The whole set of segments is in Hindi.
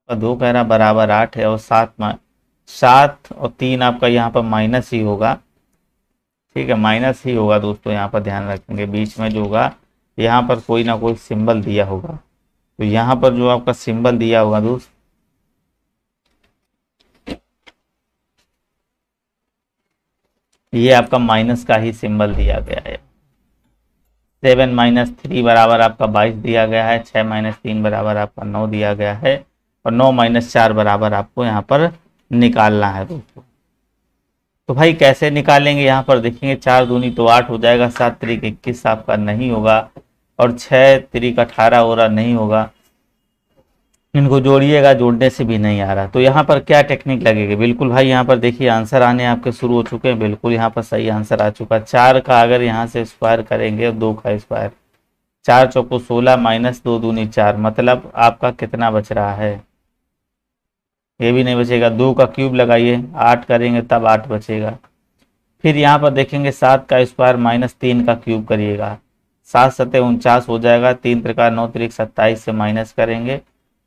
और 2 कह रहा बराबर 8 है, और 7 और 3 आपका यहाँ पर माइनस ही होगा। ठीक है, माइनस ही होगा दोस्तों, यहाँ पर ध्यान रखेंगे बीच में जो होगा यहाँ पर कोई ना कोई सिंबल दिया होगा। तो यहाँ पर जो आपका सिंबल दिया होगा दोस्त, ये आपका माइनस का ही सिंबल दिया गया है। 7-3 बराबर आपका 22 दिया गया है, 6-3 बराबर आपका 9 दिया गया है, और 9-4 बराबर आपको यहाँ पर निकालना है दोस्तों। तो भाई कैसे निकालेंगे, यहाँ पर देखेंगे 4 दूनी तो 8 हो जाएगा, 7 तिरिक 21 आपका नहीं होगा, और 6 तिरिक 18 हो रहा नहीं होगा। इनको जोड़िएगा, जोड़ने से भी नहीं आ रहा। तो यहाँ पर क्या टेक्निक लगेगी, बिल्कुल भाई यहाँ पर देखिए आंसर आने आपके शुरू हो चुके हैं। बिल्कुल यहाँ पर सही आंसर आ चुका। 4 का अगर यहाँ से स्क्वायर करेंगे, 2 का स्क्वायर, 4 चौको 16 माइनस 2 दूनी 4, मतलब आपका कितना बच रहा है, ये भी नहीं बचेगा। 2 का क्यूब लगाइए, 8 करेंगे तब 8 बचेगा। फिर यहाँ पर देखेंगे 7 का स्क्वायर माइनस 3 का क्यूब करिएगा, 7 सत्ते 49 हो जाएगा, 3 त्रिका 9 तिरिक 27 से माइनस करेंगे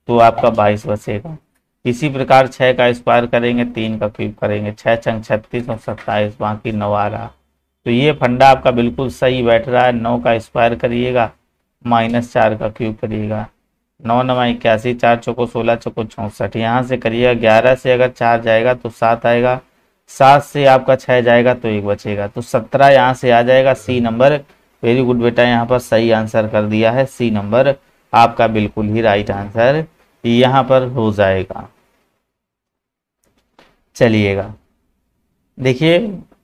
तो आपका 22 बचेगा। इसी प्रकार 6 का स्क्वायर करेंगे, 3 का क्यूब करेंगे, 6 छंग 36 और 27, बाकी 9 आ रहा। तो ये फंडा आपका बिल्कुल सही बैठ रहा है। 9 का स्क्वायर करिएगा, -4 का क्यूब करिएगा, 9 9 81, 4 चौको 16 चौको 64, यहाँ से करिएगा। 11 से अगर 4 जाएगा तो 7 आएगा, 7 से आपका 6 जाएगा तो 1 बचेगा, तो 17 यहाँ से आ जाएगा। सी नंबर, वेरी गुड बेटा, यहाँ पर सही आंसर कर दिया है। सी नंबर आपका बिल्कुल ही राइट आंसर यहाँ पर हो जाएगा। चलिएगा देखिए,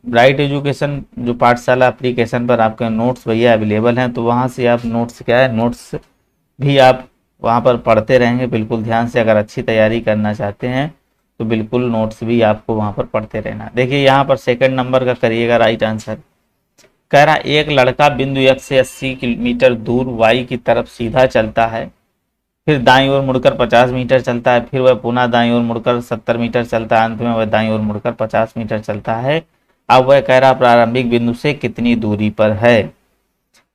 ब्राइट एजुकेशन जो पाठशाला एप्लीकेशन पर आपके नोट्स भैया अवेलेबल हैं, तो वहाँ से आप नोट्स क्या है, नोट्स भी आप वहाँ पर पढ़ते रहेंगे बिल्कुल ध्यान से। अगर अच्छी तैयारी करना चाहते हैं तो बिल्कुल नोट्स भी आपको वहाँ पर पढ़ते रहना। देखिए यहाँ पर सेकंड नंबर का करिएगा राइट आंसर। कह रहा एक लड़का बिंदु x से 80 किलोमीटर दूर y की तरफ सीधा चलता है, फिर दाईं ओर मुड़कर 50 मीटर चलता है, फिर वह पुनः दाईं ओर मुड़कर 70 मीटर चलता है, अंत में वह दाईं ओर मुड़कर 50 मीटर चलता है। अब वह कह रहा प्रारंभिक बिंदु से कितनी दूरी पर है।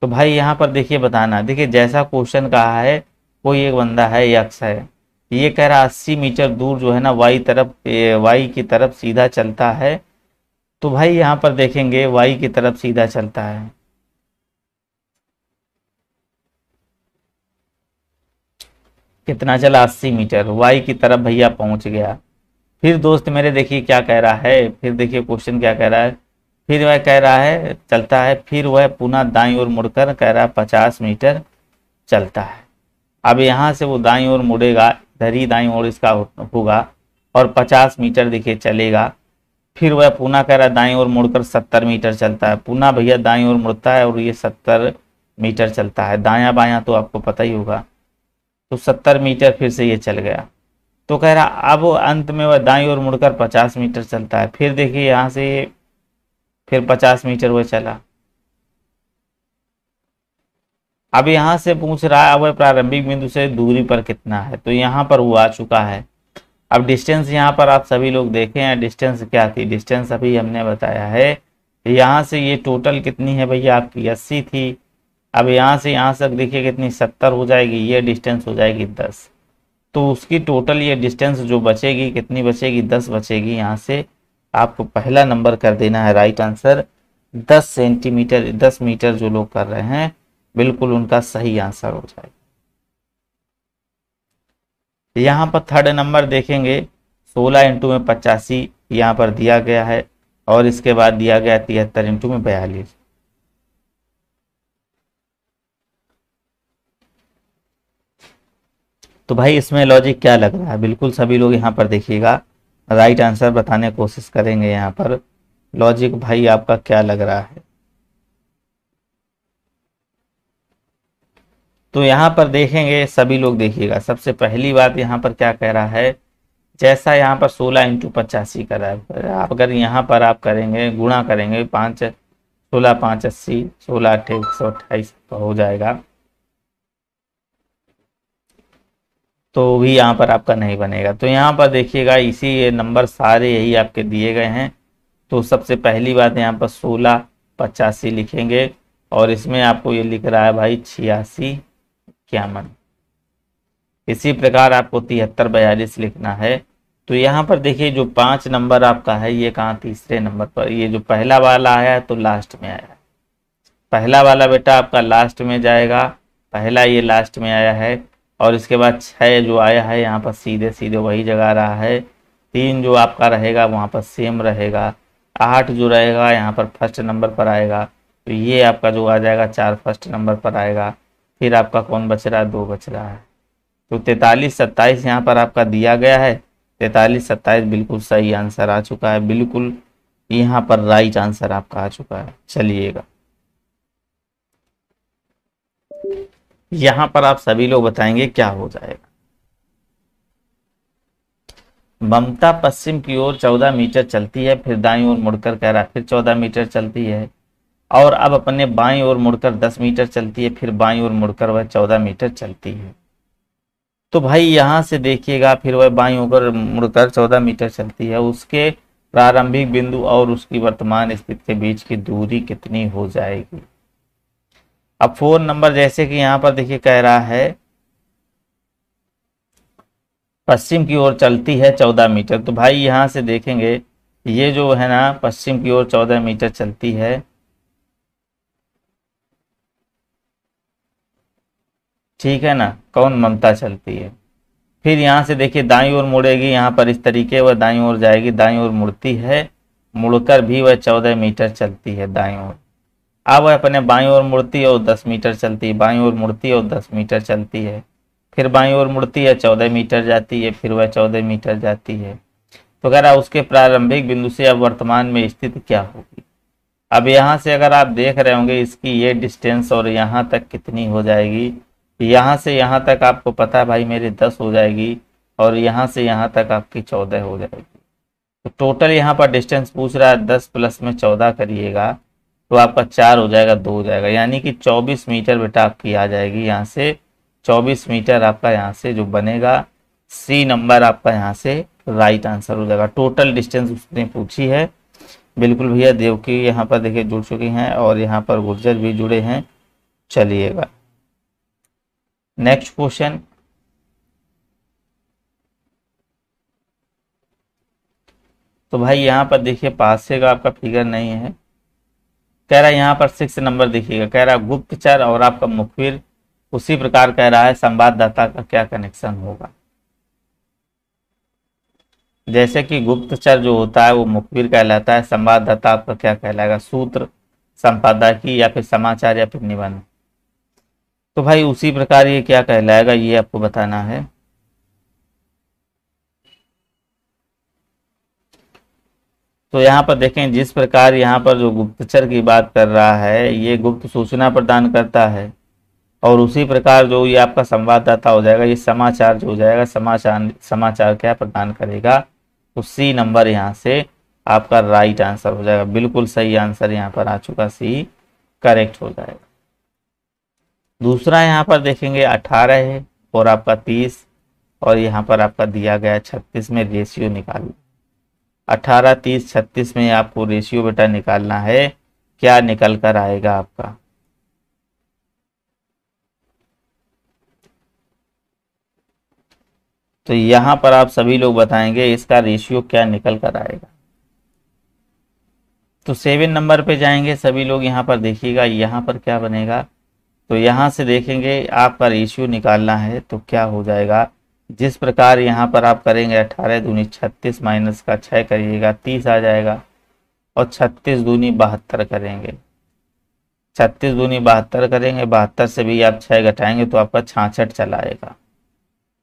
तो भाई यहाँ पर देखिए बताना, देखिए जैसा क्वेश्चन कहा है, कोई एक बंदा है यक्स है, ये कह रहा 80 मीटर दूर जो है ना वाई की तरफ सीधा चलता है। तो भाई यहाँ पर देखेंगे वाई की तरफ सीधा चलता है, कितना चला 80 मीटर, वाई की तरफ भैया पहुंच गया। फिर दोस्त मेरे देखिए क्या कह रहा है, फिर देखिए क्वेश्चन क्या कह रहा है, फिर वह कह रहा है चलता है, फिर वह पुनः दाईं ओर मुड़कर कह रहा है 50 मीटर चलता है। अब यहाँ से वो दाईं ओर मुड़ेगा, इधर ही दाईं ओर इसका होगा, और 50 मीटर देखिए चलेगा। फिर वह पुनः कह रहा है दाईं ओर मुड़कर 70 मीटर चलता है, पुनः भैया दाईं ओर मुड़ता है और ये 70 मीटर चलता है। दायां बायां तो आपको पता ही होगा, तो 70 मीटर फिर से ये चल गया। तो कह रहा अब अंत में वह दाईं ओर मुड़कर 50 मीटर चलता है। फिर देखिए यहाँ से फिर 50 मीटर वह चला। अब यहाँ से पूछ रहा है अब प्रारंभिक बिंदु से दूरी पर कितना है, तो यहाँ पर वो आ चुका है। अब डिस्टेंस यहाँ पर आप सभी लोग देखें हैं, डिस्टेंस क्या थी, डिस्टेंस अभी हमने बताया है। यहाँ से ये टोटल कितनी है भैया आपकी 80 थी। अब यहाँ से यहाँ तक देखिए कितनी 70 हो जाएगी, ये डिस्टेंस हो जाएगी 10। तो उसकी टोटल ये डिस्टेंस जो बचेगी कितनी बचेगी, 10 बचेगी। यहाँ से आपको पहला नंबर कर देना है राइट आंसर। 10 सेंटीमीटर 10 मीटर जो लोग कर रहे हैं बिल्कुल उनका सही आंसर हो जाएगा। यहाँ पर थर्ड नंबर देखेंगे 16 इंटू में 85 यहाँ पर दिया गया है, और इसके बाद दिया गया 73 इंटू में 42। तो भाई इसमें लॉजिक क्या लग रहा है, बिल्कुल सभी लोग यहाँ पर देखिएगा, राइट आंसर बताने की कोशिश करेंगे। यहाँ पर लॉजिक भाई आपका क्या लग रहा है। तो यहाँ पर देखेंगे सभी लोग देखिएगा, सबसे पहली बात यहाँ पर क्या कह रहा है, जैसा यहाँ पर 16 इंटू 85 कर रहा है, आप अगर यहाँ पर आप करेंगे गुणा करेंगे 5 16 5 80, 16 8 128 हो जाएगा, तो भी यहाँ पर आपका नहीं बनेगा। तो यहाँ पर देखिएगा इसी ये नंबर सारे यही आपके दिए गए हैं। तो सबसे पहली बात यहाँ पर 16 85 लिखेंगे, और इसमें आपको ये लिख रहा है भाई 86 51। इसी प्रकार आपको 73 42 लिखना है। तो यहाँ पर देखिए जो 5 नंबर आपका है ये कहाँ तीसरे नंबर पर, ये जो पहला वाला आया है तो लास्ट में आया है। पहला वाला बेटा आपका लास्ट में जाएगा, पहला ये लास्ट में आया है। और इसके बाद 6 जो आया है यहाँ पर सीधे सीधे वही जगह रहा है। 3 जो आपका रहेगा वहाँ पर सेम रहेगा। 8 जो रहेगा यहाँ पर फर्स्ट नंबर पर आएगा। तो ये आपका जो आ जाएगा 4 फर्स्ट नंबर पर आएगा। फिर आपका कौन बच रहा है, 2 बच रहा है। तो 43 27 यहाँ पर आपका दिया गया है। 43 27 बिल्कुल सही आंसर आ चुका है, बिल्कुल यहाँ पर राइट आंसर आपका आ चुका है। चलिएगा यहाँ पर आप सभी लोग बताएंगे क्या हो जाएगा। ममता पश्चिम की ओर 14 मीटर चलती है, फिर दाईं ओर मुड़कर कह रहा है फिर 14 मीटर चलती है, और अब अपने बाईं ओर मुड़कर 10 मीटर चलती है, फिर बाईं ओर मुड़कर वह 14 मीटर चलती है। तो भाई यहां से देखिएगा, फिर वह बाईं ओर मुड़कर 14 मीटर चलती है, उसके प्रारंभिक बिंदु और उसकी वर्तमान स्थिति के बीच की दूरी कितनी हो जाएगी। अब 4 नंबर जैसे कि यहाँ पर देखिए कह रहा है पश्चिम की ओर चलती है 14 मीटर। तो भाई यहां से देखेंगे ये जो है ना पश्चिम की ओर 14 मीटर चलती है, ठीक है ना, कौन, ममता चलती है। फिर यहाँ से देखिए दाईं ओर मुड़ेगी, यहाँ पर इस तरीके वह दाईं ओर जाएगी, दाईं ओर मुड़ती है, मुड़कर भी वह 14 मीटर चलती है दाईं ओर। अब वह अपने बाईं ओर मुड़ती है और 10 मीटर चलती है, बाईं ओर मुड़ती है और 10 मीटर चलती है, फिर बाईं ओर मुड़ती है 14 मीटर जाती है, फिर वह 14 मीटर जाती है। तो अगर आप उसके प्रारंभिक बिंदु से अब वर्तमान में स्थिति क्या होगी। अब यहाँ से अगर आप देख रहे होंगे इसकी ये डिस्टेंस और यहाँ तक कितनी हो जाएगी, यहाँ से यहाँ तक आपको पता है भाई मेरे 10 हो जाएगी, और यहाँ से यहाँ तक आपकी 14 हो जाएगी। तो टोटल यहाँ पर डिस्टेंस पूछ रहा है 10 प्लस में 14 करिएगा तो आपका 4 हो जाएगा, 2 हो जाएगा, यानी कि 24 मीटर बेटा आपकी आ जाएगी। यहाँ से 24 मीटर आपका यहाँ से जो बनेगा, सी नंबर आपका यहाँ से राइट आंसर हो जाएगा। टोटल डिस्टेंस उसने पूछी है। बिल्कुल भैया देवकी यहाँ पर देखिए जुड़ चुकी हैं, और यहाँ पर गुर्जर भी जुड़े हैं। चलिएगा नेक्स्ट क्वेश्चन। तो भाई यहाँ पर देखिए पासे का आपका फिगर नहीं है, कह रहा है यहाँ पर 6 नंबर देखिएगा, कह रहा है गुप्तचर और आपका मुखबिर, उसी प्रकार कह रहा है संवाददाता का क्या कनेक्शन होगा। जैसे कि गुप्तचर जो होता है वो मुखबिर कहलाता है, संवाददाता आपका क्या कहलाएगा, सूत्र, संपादकीय या फिर समाचार या फिर निबंध। तो भाई उसी प्रकार ये क्या कहलाएगा ये आपको बताना है। तो यहाँ पर देखें जिस प्रकार यहाँ पर जो गुप्तचर की बात कर रहा है ये गुप्त सूचना प्रदान करता है, और उसी प्रकार जो ये आपका संवाददाता हो जाएगा ये समाचार जो हो जाएगा, समाचार क्या प्रदान करेगा। तो सी नंबर यहाँ से आपका राइट आंसर हो जाएगा, बिल्कुल सही आंसर यहाँ पर आ चुका, सी करेक्ट हो जाएगा। दूसरा यहाँ पर देखेंगे 18 है और आपका 30, और यहाँ पर आपका दिया गया 36 में रेशियो निकालना। 18 30 36 में आपको रेशियो बेटा निकालना है, क्या निकल कर आएगा आपका। तो यहाँ पर आप सभी लोग बताएंगे इसका रेशियो क्या निकल कर आएगा। तो 7 नंबर पे जाएंगे सभी लोग, यहाँ पर देखिएगा यहाँ पर क्या बनेगा। तो यहाँ से देखेंगे आपका रेशियो निकालना है तो क्या हो जाएगा, जिस प्रकार यहाँ पर आप करेंगे 18 दूनी 36 माइनस का 6 करिएगा 30 आ जाएगा, और 36 दूनी 72 करेंगे, 36 दूनी 72 करेंगे, 72 से भी आप 6 घटाएंगे तो आपका 66 चला आएगा।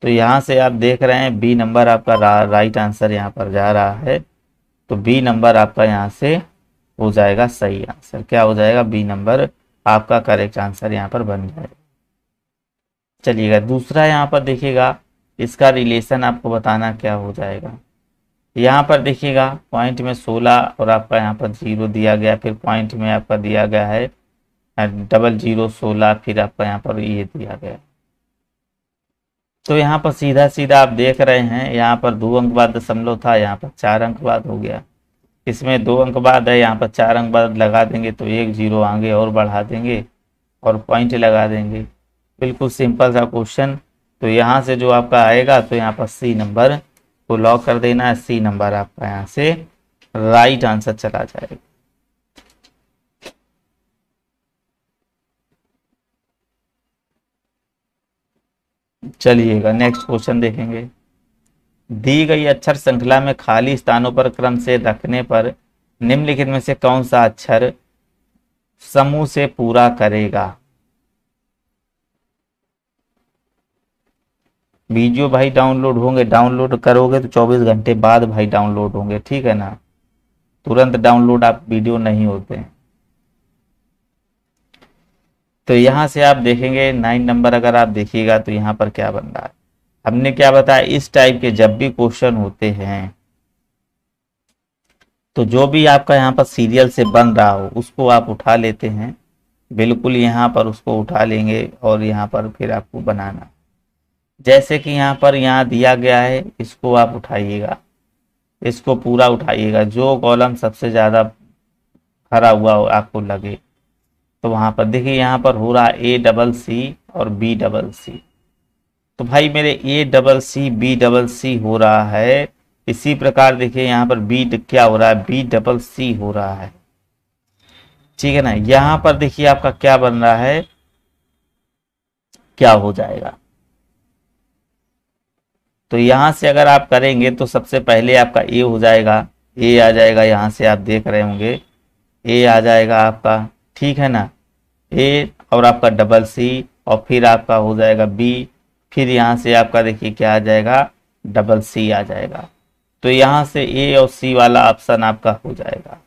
तो यहाँ से आप देख रहे हैं बी नंबर आपका राइट आंसर यहाँ पर जा रहा है। तो बी नंबर आपका यहाँ से हो जाएगा सही आंसर, क्या हो जाएगा, बी नंबर आपका करेक्ट आंसर यहाँ पर बन जाएगा। चलिएगा दूसरा यहाँ पर देखिएगा, इसका रिलेशन आपको बताना क्या हो जाएगा। यहाँ पर देखिएगा पॉइंट में 16 और आपका यहाँ पर 0 दिया गया, फिर पॉइंट में आपका दिया गया है 00 16, फिर आपका यहाँ पर ये दिया गया। तो यहाँ पर सीधा सीधा आप देख रहे हैं यहाँ पर 2 अंक बाद दशमलव था, यहाँ पर 4 अंक बाद हो गया, इसमें 2 अंक बाद है, यहाँ पर 4 अंक बाद लगा देंगे तो 1 0 आगे और बढ़ा देंगे और पॉइंट लगा देंगे। बिल्कुल सिंपल सा क्वेश्चन, तो यहाँ से जो आपका आएगा तो यहाँ पर सी नंबर को लॉक कर देना है। सी नंबर आपका यहाँ से राइट आंसर चला जाएगा। चलिएगा नेक्स्ट क्वेश्चन देखेंगे। दी गई अक्षर श्रृंखला में खाली स्थानों पर क्रम से रखने पर निम्नलिखित में से कौन सा अक्षर समूह से पूरा करेगा। वीडियो भाई डाउनलोड होंगे, डाउनलोड करोगे तो 24 घंटे बाद भाई डाउनलोड होंगे, ठीक है ना, तुरंत डाउनलोड आप वीडियो नहीं होते हैं। तो यहां से आप देखेंगे 9 नंबर अगर आप देखिएगा तो यहां पर क्या बन रहा है। हमने क्या बताया, इस टाइप के जब भी क्वेश्चन होते हैं तो जो भी आपका यहाँ पर सीरियल से बन रहा हो उसको आप उठा लेते हैं, बिल्कुल यहाँ पर उसको उठा लेंगे और यहाँ पर फिर आपको बनाना। जैसे कि यहाँ पर यहाँ दिया गया है, इसको आप उठाइएगा, इसको पूरा उठाइएगा, जो कॉलम सबसे ज़्यादा भरा हुआ आपको लगे तो वहाँ पर देखिए यहाँ पर हो रहा है A+C और B+C। तो भाई मेरे A+C B+C हो रहा है। इसी प्रकार देखिए यहाँ पर बी क्या हो रहा है, B+C हो रहा है, ठीक है ना। यहाँ पर देखिए आपका क्या बन रहा है, क्या हो जाएगा। तो यहां से अगर आप करेंगे तो सबसे पहले आपका ए हो जाएगा, ए आ जाएगा, यहां से आप देख रहे होंगे ए आ जाएगा आपका, ठीक है ना, ए और आपका C और फिर आपका हो जाएगा बी, फिर यहां से आपका देखिए क्या आ जाएगा, C आ जाएगा। तो यहां से ए और सी वाला ऑप्शन आपका हो जाएगा।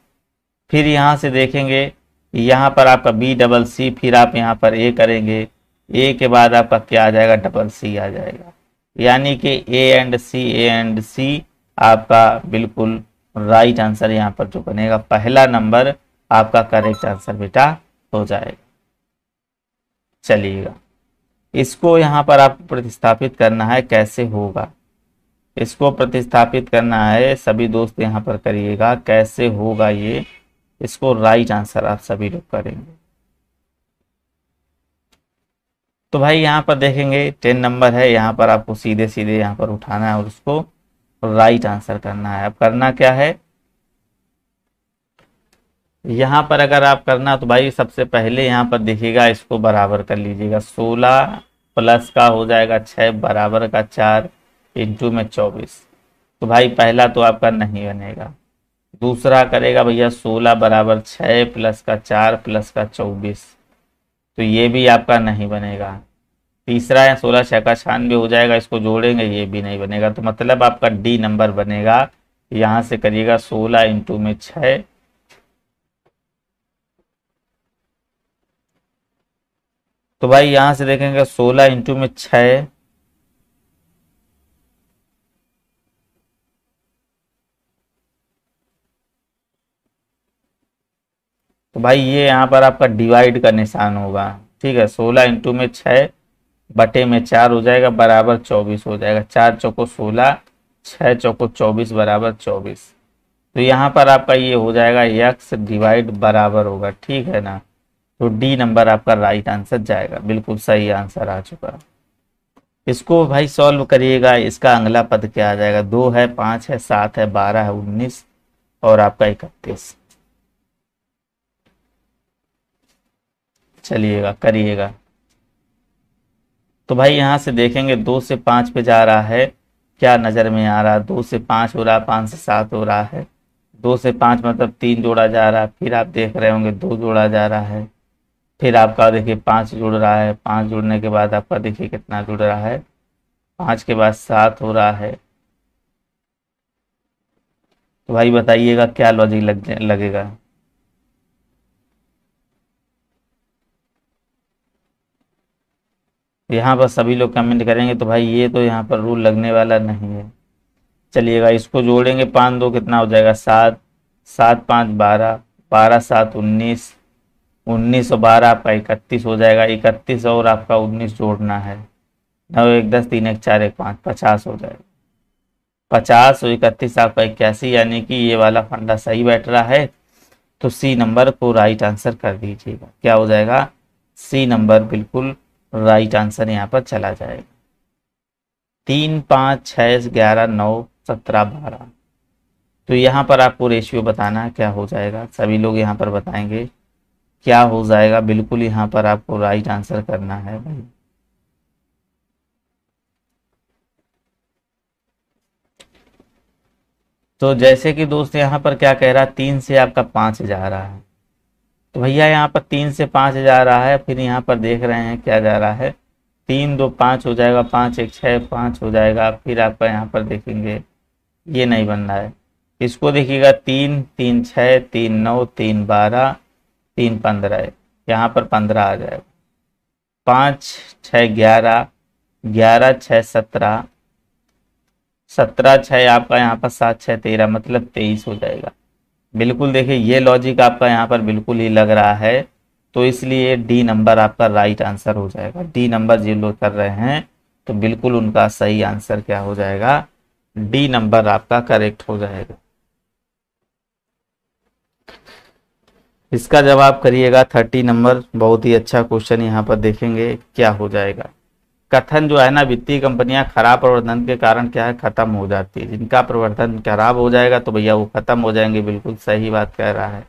फिर यहां से देखेंगे यहाँ पर आपका B+C, फिर आप यहाँ पर ए करेंगे, ए के बाद आपका क्या आ जाएगा, C आ जाएगा। यानी कि ए एंड सी आपका बिल्कुल राइट आंसर यहाँ पर जो बनेगा, पहला नंबर आपका करेक्ट आंसर बेटा हो जाएगा। चलिएगा इसको यहाँ पर आपको प्रतिस्थापित करना है, कैसे होगा इसको प्रतिस्थापित करना है, सभी दोस्त यहाँ पर करिएगा कैसे होगा ये, इसको राइट आंसर आप सभी लोग करेंगे। तो भाई यहाँ पर देखेंगे 10 नंबर है, यहाँ पर आपको सीधे सीधे यहाँ पर उठाना है और उसको राइट आंसर करना है। अब करना क्या है, यहाँ पर अगर आप करना तो भाई सबसे पहले यहाँ पर देखिएगा, इसको बराबर कर लीजिएगा। 16 प्लस का हो जाएगा 6 बराबर का 4 इंटू में 24। तो भाई पहला तो आपका नहीं बनेगा। दूसरा करेगा भैया 16 बराबर 6 प्लस का 4 प्लस का 24, तो ये भी आपका नहीं बनेगा। तीसरा है 16 6 का 96 हो जाएगा, इसको जोड़ेंगे ये भी नहीं बनेगा। तो मतलब आपका डी नंबर बनेगा। यहां से करिएगा 16 इंटू में 6, तो भाई यहां से देखेंगे 16 इंटू में 6, तो भाई ये यहाँ पर आपका डिवाइड का निशान होगा, ठीक है। 16 इंटू में 6 बटे में 4 हो जाएगा बराबर 24 हो जाएगा। 4 चौको 16, 6 चौको 24 बराबर 24। तो यहाँ पर आपका ये हो जाएगा x डिवाइड बराबर होगा, ठीक है ना। तो डी नंबर आपका राइट आंसर जाएगा, बिल्कुल सही आंसर आ चुका। इसको भाई सॉल्व करिएगा, इसका अगला पद क्या आ जाएगा, 2 है 5 है 7 है 12 है 19 और आपका 31। चलिएगा करिएगा। तो भाई यहां से देखेंगे 2 से 5 पे जा रहा है, क्या नजर में आ रहा है, 2 से 5 हो रहा है, 5 से 7 हो रहा है, 2 से 5 मतलब 3 जोड़ा जा रहा है, फिर आप देख रहे होंगे 2 जोड़ा जा रहा है, फिर आपका देखिए 5 जुड़ रहा है, 5 जुड़ने के बाद आपका देखिए कितना जुड़ रहा है, 5 के बाद 7 हो रहा है। तो भाई बताइएगा क्या लॉजिक लगेगा। यहाँ पर सभी लोग कमेंट करेंगे तो भाई ये तो यहाँ पर रूल लगने वाला नहीं है। चलिएगा इसको जोड़ेंगे, 5 2 कितना हो जाएगा 7, 7 5 12, 12 7 19, 19 और 12 आपका 31 हो जाएगा। 31 और आपका 19 जोड़ना है, 9 1 10 3 1 4 1 5 50 हो जाएगा। 50 और 31 आपका 81, यानी कि ये वाला फंडा सही बैठ रहा है। तो सी नंबर को राइट आंसर कर दीजिएगा, क्या हो जाएगा, सी नंबर बिल्कुल राइट आंसर यहाँ पर चला जाएगा। 3 5 6 11 9 17 12। तो यहाँ पर आपको रेशियो बताना है क्या हो जाएगा। सभी लोग यहाँ पर बताएंगे क्या हो जाएगा। बिल्कुल यहाँ पर आपको राइट आंसर करना है भाई। तो जैसे कि दोस्त यहाँ पर क्या कह रहा है, 3 से आपका 5 जा रहा है। तो भैया यहाँ पर 3 से 5 जा रहा है, फिर यहाँ पर देख रहे हैं क्या जा रहा है, 3 2 5 हो जाएगा, 5 1 6 5 हो जाएगा। फिर आपका यहाँ पर देखेंगे ये नहीं बन रहा है, इसको देखिएगा 3 3 6 3 9 3 12 3 15 है, यहाँ पर 15 आ जाएगा। 5 6 11 11 6 17 17 6 आपका यहाँ पर 7 6 13 मतलब 23 हो जाएगा। बिल्कुल देखिए ये लॉजिक आपका यहाँ पर बिल्कुल ही लग रहा है, तो इसलिए डी नंबर आपका राइट आंसर हो जाएगा। डी नंबर जो लोग कर रहे हैं तो बिल्कुल उनका सही आंसर क्या हो जाएगा, डी नंबर आपका करेक्ट हो जाएगा। इसका जवाब करिएगा 30 नंबर। बहुत ही अच्छा क्वेश्चन यहाँ पर देखेंगे क्या हो जाएगा। कथन जो है ना, वित्तीय कंपनियां खराब प्रबंधन के कारण क्या है खत्म हो जाती है। जिनका प्रबंधन खराब हो जाएगा तो भैया वो खत्म हो जाएंगे, बिल्कुल सही बात कह रहा है।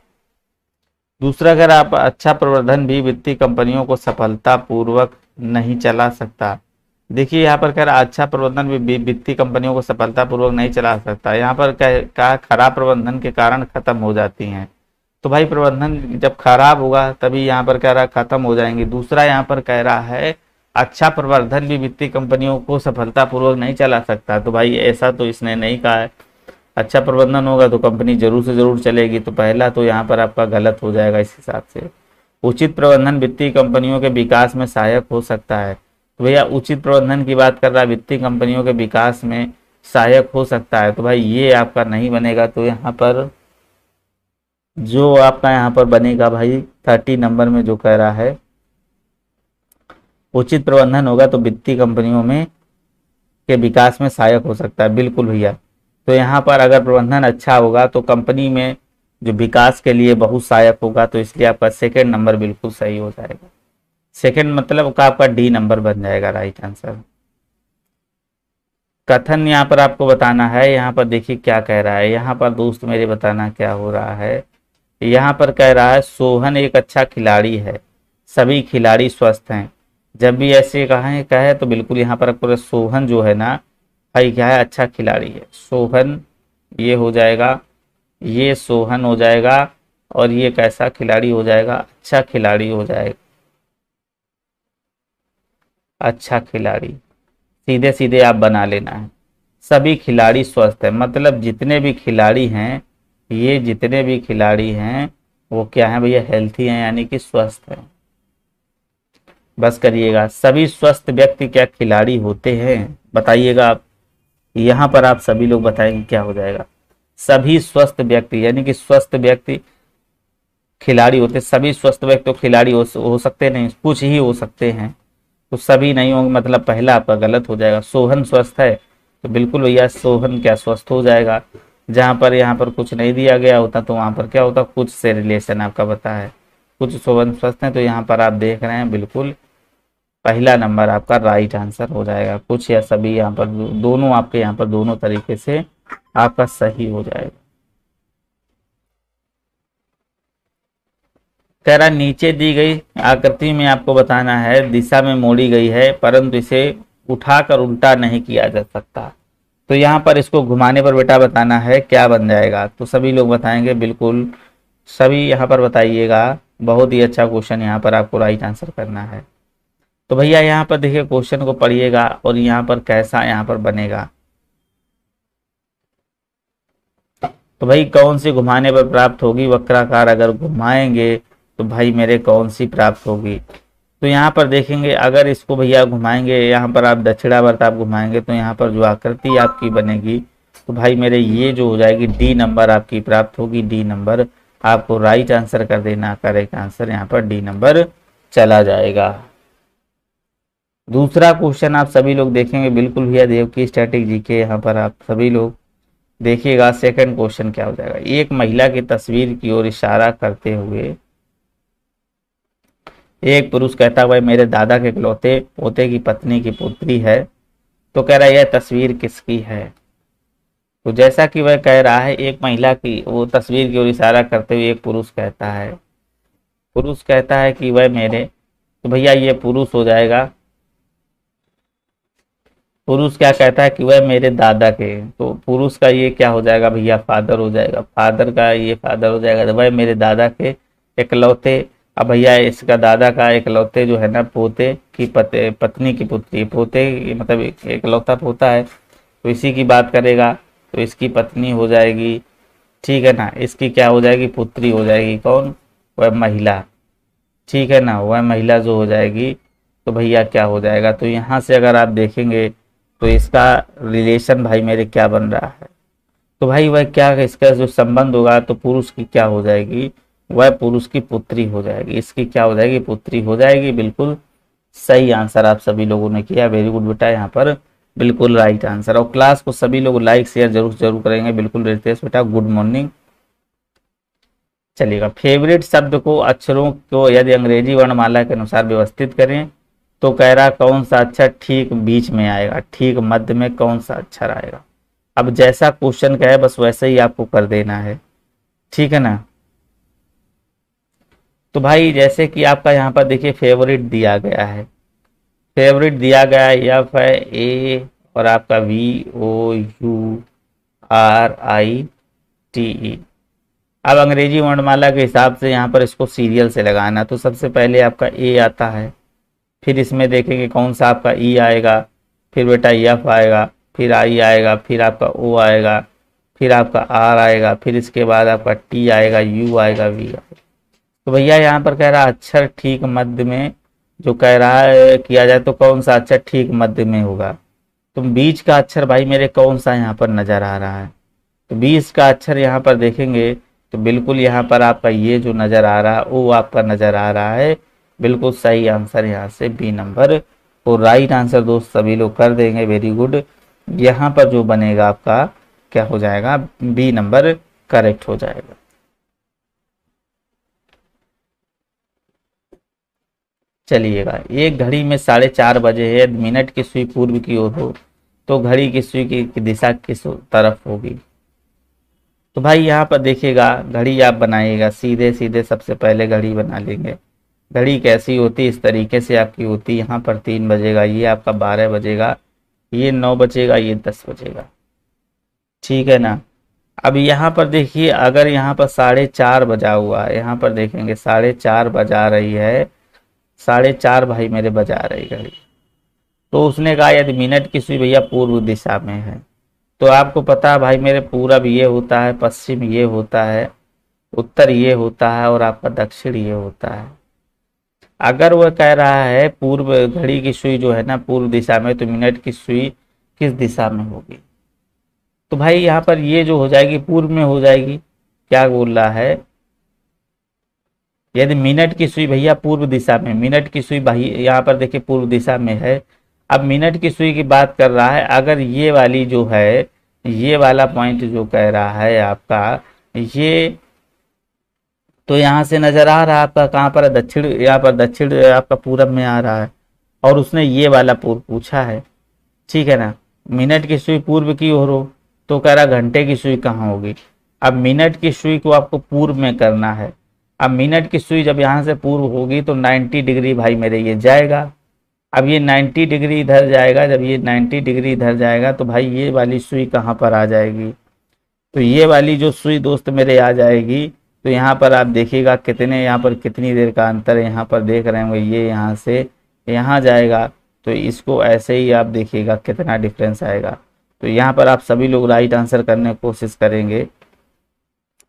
दूसरा, अगर आप अच्छा प्रबंधन भी वित्तीय कंपनियों को सफलता पूर्वक नहीं चला सकता। देखिए यहाँ पर कह रहा अच्छा प्रबंधन भी वित्तीय कंपनियों को सफलता पूर्वक नहीं चला सकता। यहाँ पर कहा खराब प्रबंधन के कारण खत्म हो जाती हैं। तो भाई प्रबंधन जब खराब होगा तभी यहाँ पर कह रहा खत्म हो जाएंगे। दूसरा यहाँ पर कह रहा है अच्छा प्रबंधन भी वित्तीय कंपनियों को सफलतापूर्वक नहीं चला सकता। तो भाई ऐसा तो इसने नहीं कहा है। अच्छा प्रबंधन होगा तो कंपनी जरूर से जरूर चलेगी, तो पहला तो यहाँ पर आपका गलत हो जाएगा इस हिसाब से। उचित प्रबंधन वित्तीय कंपनियों के विकास में सहायक हो सकता है। तो भैया उचित प्रबंधन की बात कर रहा है, वित्तीय कंपनियों के विकास में सहायक हो सकता है, तो भाई ये आपका नहीं बनेगा। तो यहाँ पर जो आपका यहाँ पर बनेगा भाई 30 नंबर में जो कह रहा है उचित प्रबंधन होगा तो वित्तीय कंपनियों में के विकास में सहायक हो सकता है। बिल्कुल भैया, तो यहाँ पर अगर प्रबंधन अच्छा होगा तो कंपनी में जो विकास के लिए बहुत सहायक होगा, तो इसलिए आपका सेकंड नंबर बिल्कुल सही हो जाएगा। सेकंड मतलब का आपका डी नंबर बन जाएगा राइट आंसर। कथन यहाँ पर आपको बताना है। यहाँ पर देखिए क्या कह रहा है, यहाँ पर दोस्त मेरे बताना क्या हो रहा है। यहाँ पर कह रहा है सोहन एक अच्छा खिलाड़ी है, सभी खिलाड़ी स्वस्थ हैं। जब भी ऐसे कहे तो बिल्कुल यहाँ पर आपको सोहन जो है ना भाई क्या है अच्छा खिलाड़ी है। सोहन ये हो जाएगा, ये सोहन हो जाएगा, और ये कैसा खिलाड़ी हो जाएगा, अच्छा खिलाड़ी हो जाएगा। अच्छा खिलाड़ी सीधे सीधे आप बना लेना है। सभी खिलाड़ी स्वस्थ है मतलब जितने भी खिलाड़ी हैं, ये जितने भी खिलाड़ी हैं वो क्या है भैया हेल्थी हैं, यानी कि स्वस्थ हैं। बस करिएगा, सभी स्वस्थ व्यक्ति क्या खिलाड़ी होते हैं बताइएगा आप। यहाँ पर आप सभी लोग बताएंगे क्या हो जाएगा। सभी स्वस्थ व्यक्ति यानी कि स्वस्थ व्यक्ति खिलाड़ी होते, सभी स्वस्थ व्यक्ति तो खिलाड़ी हो सकते नहीं, कुछ ही हो सकते हैं, तो सभी नहीं होंगे मतलब पहला आपका गलत हो जाएगा। सोहन स्वस्थ है तो बिल्कुल भैया सोहन क्या स्वस्थ हो जाएगा। जहाँ पर यहाँ पर कुछ नहीं दिया गया होता तो वहाँ पर क्या होता, कुछ से रिलेशन आपका बता है, कुछ सोहन स्वस्थ है, तो यहाँ पर आप देख रहे हैं बिल्कुल पहला नंबर आपका राइट आंसर हो जाएगा। कुछ या सभी यहाँ पर दोनों आपके यहाँ पर दोनों तरीके से आपका सही हो जाएगा। कह रहा नीचे दी गई आकृति में आपको बताना है दिशा में मोड़ी गई है परंतु इसे उठाकर उल्टा नहीं किया जा सकता। तो यहाँ पर इसको घुमाने पर बेटा बताना है क्या बन जाएगा। तो सभी लोग बताएंगे बिल्कुल सभी यहाँ पर बताइएगा। बहुत ही अच्छा क्वेश्चन, यहाँ पर आपको राइट आंसर करना है। तो भैया यहाँ पर देखिए क्वेश्चन को पढ़िएगा और यहाँ पर कैसा यहाँ पर बनेगा। तो भाई कौन सी घुमाने पर प्राप्त होगी, वक्राकार अगर घुमाएंगे तो भाई मेरे कौन सी प्राप्त होगी। तो यहाँ पर देखेंगे अगर इसको भैया घुमाएंगे, यहाँ पर आप दक्षिणावर्त आप घुमाएंगे तो यहाँ पर जो आकृति आपकी बनेगी तो भाई मेरे ये जो हो जाएगी डी नंबर आपकी प्राप्त होगी। डी नंबर आपको राइट आंसर कर देना, करेक्ट आंसर यहाँ पर डी नंबर चला जाएगा। दूसरा क्वेश्चन आप सभी लोग देखेंगे बिल्कुल भैया देवकी स्टैटिक जीके, यहाँ पर आप सभी लोग देखिएगा। सेकंड क्वेश्चन क्या हो जाएगा, एक महिला की तस्वीर की ओर इशारा करते हुए एक पुरुष कहता है भाई मेरे दादा के इकलौते पोते की पत्नी की पुत्री है, तो कह रहा है यह तस्वीर किसकी है। तो जैसा कि वह कह रहा है एक महिला की, वो तस्वीर की ओर इशारा करते हुए एक पुरुष कहता है कि वह मेरे, तो भैया ये पुरुष हो जाएगा। पुरुष क्या कहता है कि वह मेरे दादा के, तो पुरुष का ये क्या हो जाएगा भैया, फादर हो जाएगा। फादर का ये फादर हो जाएगा, तो वह मेरे दादा के इकलौते। अब भैया इसका दादा का इकलौते जो है ना पोते की पत्नी की पुत्री, पोते मतलब इकलौता पोता है, तो इसी की बात करेगा, तो इसकी पत्नी हो जाएगी, ठीक है ना। इसकी क्या हो जाएगी, पुत्री हो जाएगी, कौन, वह महिला, ठीक है ना, वह महिला जो हो जाएगी। तो भैया क्या हो जाएगा, तो यहाँ से अगर आप देखेंगे तो इसका रिलेशन भाई मेरे क्या बन रहा है, तो भाई वह क्या, इसका जो संबंध होगा तो पुरुष की क्या हो जाएगी, वह पुरुष की पुत्री हो जाएगी। इसकी क्या हो जाएगी, पुत्री हो जाएगी। बिल्कुल सही आंसर आप सभी लोगों ने किया, वेरी गुड बेटा, यहाँ पर बिल्कुल राइट आंसर। और क्लास को सभी लोग लाइक शेयर जरूर करेंगे, बिल्कुल रितेश बेटा गुड मॉर्निंग। चलिएगा, फेवरेट शब्द को अक्षरों को यदि अंग्रेजी वर्णमाला के अनुसार व्यवस्थित करें तो कह रहा कौन सा अक्षर ठीक बीच में आएगा, ठीक मध्य में कौन सा अक्षर आएगा। अब जैसा क्वेश्चन का है बस वैसे ही आपको कर देना है, ठीक है ना। तो भाई जैसे कि आपका यहाँ पर देखिए फेवरेट दिया गया है, फेवरेट दिया गया है एफ है ए और आपका VOURITE। अब अंग्रेजी वर्णमाला के हिसाब से यहाँ पर इसको सीरियल से लगाना, तो सबसे पहले आपका ए आता है, फिर इसमें देखेंगे कौन सा आपका ई आएगा, फिर बेटा एफ आएगा, फिर आई आएगा, फिर आपका ओ आएगा, फिर आपका आर आएगा, फिर इसके बाद आपका टी आएगा, यू आएगा, वी आएगा। तो भैया यहाँ पर कह रहा है अक्षर ठीक मध्य में जो कह रहा है किया जाए तो कौन सा अक्षर ठीक मध्य में होगा। तो बीच का अक्षर भाई मेरे कौन सा यहाँ पर नजर आ रहा है, तो बीच का अक्षर यहाँ पर देखेंगे तो बिल्कुल यहाँ पर आपका ये जो नजर आ रहा है वो आपका नजर आ रहा है। बिल्कुल सही आंसर यहाँ से बी नंबर, तो राइट आंसर दोस्त सभी लोग कर देंगे, वेरी गुड। यहाँ पर जो बनेगा आपका क्या हो जाएगा, बी नंबर करेक्ट हो जाएगा। चलिएगा, एक घड़ी में 4:30 बजे है, मिनट की सुई पूर्व की ओर हो तो घड़ी की सुई की दिशा किस तरफ होगी। तो भाई यहाँ पर देखिएगा घड़ी आप बनाइएगा, सीधे सीधे सबसे पहले घड़ी बना लेंगे। घड़ी कैसी होती है, इस तरीके से आपकी होती है, यहाँ पर 3 बजेगा, ये आपका 12 बजेगा, ये 9 बजेगा, ये 10 बजेगा, ठीक है ना। अब यहाँ पर देखिए अगर यहाँ पर 4:30 बजा हुआ है, यहाँ पर देखेंगे 4:30 बजा रही है, 4:30 भाई मेरे बजा रही घड़ी, तो उसने कहा यदि मिनट की सुई भैया पूर्व दिशा में है, तो आपको पता है भाई मेरे पूरब ये होता है, पश्चिम ये होता है, उत्तर ये होता है और आपका दक्षिण ये होता है। अगर वह कह रहा है पूर्व घड़ी की सुई जो है ना पूर्व दिशा में, तो मिनट की सुई किस दिशा में होगी। तो भाई यहाँ पर ये जो हो जाएगी पूर्व में हो जाएगी, क्या बोल रहा है, यदि मिनट की सुई भैया पूर्व दिशा में, मिनट की सुई भाई यहाँ पर देखिए पूर्व दिशा में है। अब मिनट की सुई की बात कर रहा है, अगर ये वाली जो है, ये वाला पॉइंट जो कह रहा है आपका ये, तो यहाँ से नजर आ रहा है आपका कहाँ पर दक्षिण, यहाँ पर दक्षिण आपका पूरब में आ रहा है, और उसने ये वाला पूर्व पूछा है, ठीक है ना। मिनट की सुई पूर्व की ओर हो तो कह रहा घंटे की सुई कहाँ होगी। अब मिनट की सुई को आपको पूर्व में करना है, अब मिनट की सुई जब यहाँ से पूर्व होगी तो 90 डिग्री भाई मेरे ये जाएगा। अब ये 90 डिग्री इधर जाएगा, जब ये 90 डिग्री इधर जाएगा तो भाई ये वाली सुई कहाँ पर आ जाएगी, तो ये वाली जो सुई दोस्त मेरे आ जाएगी। तो यहाँ पर आप देखिएगा कितने, यहाँ पर कितनी देर का अंतर है, यहाँ पर देख रहे होंगे ये यहाँ से यहाँ जाएगा, तो इसको ऐसे ही आप देखिएगा कितना डिफरेंस आएगा। तो यहाँ पर आप सभी लोग राइट आंसर करने की कोशिश करेंगे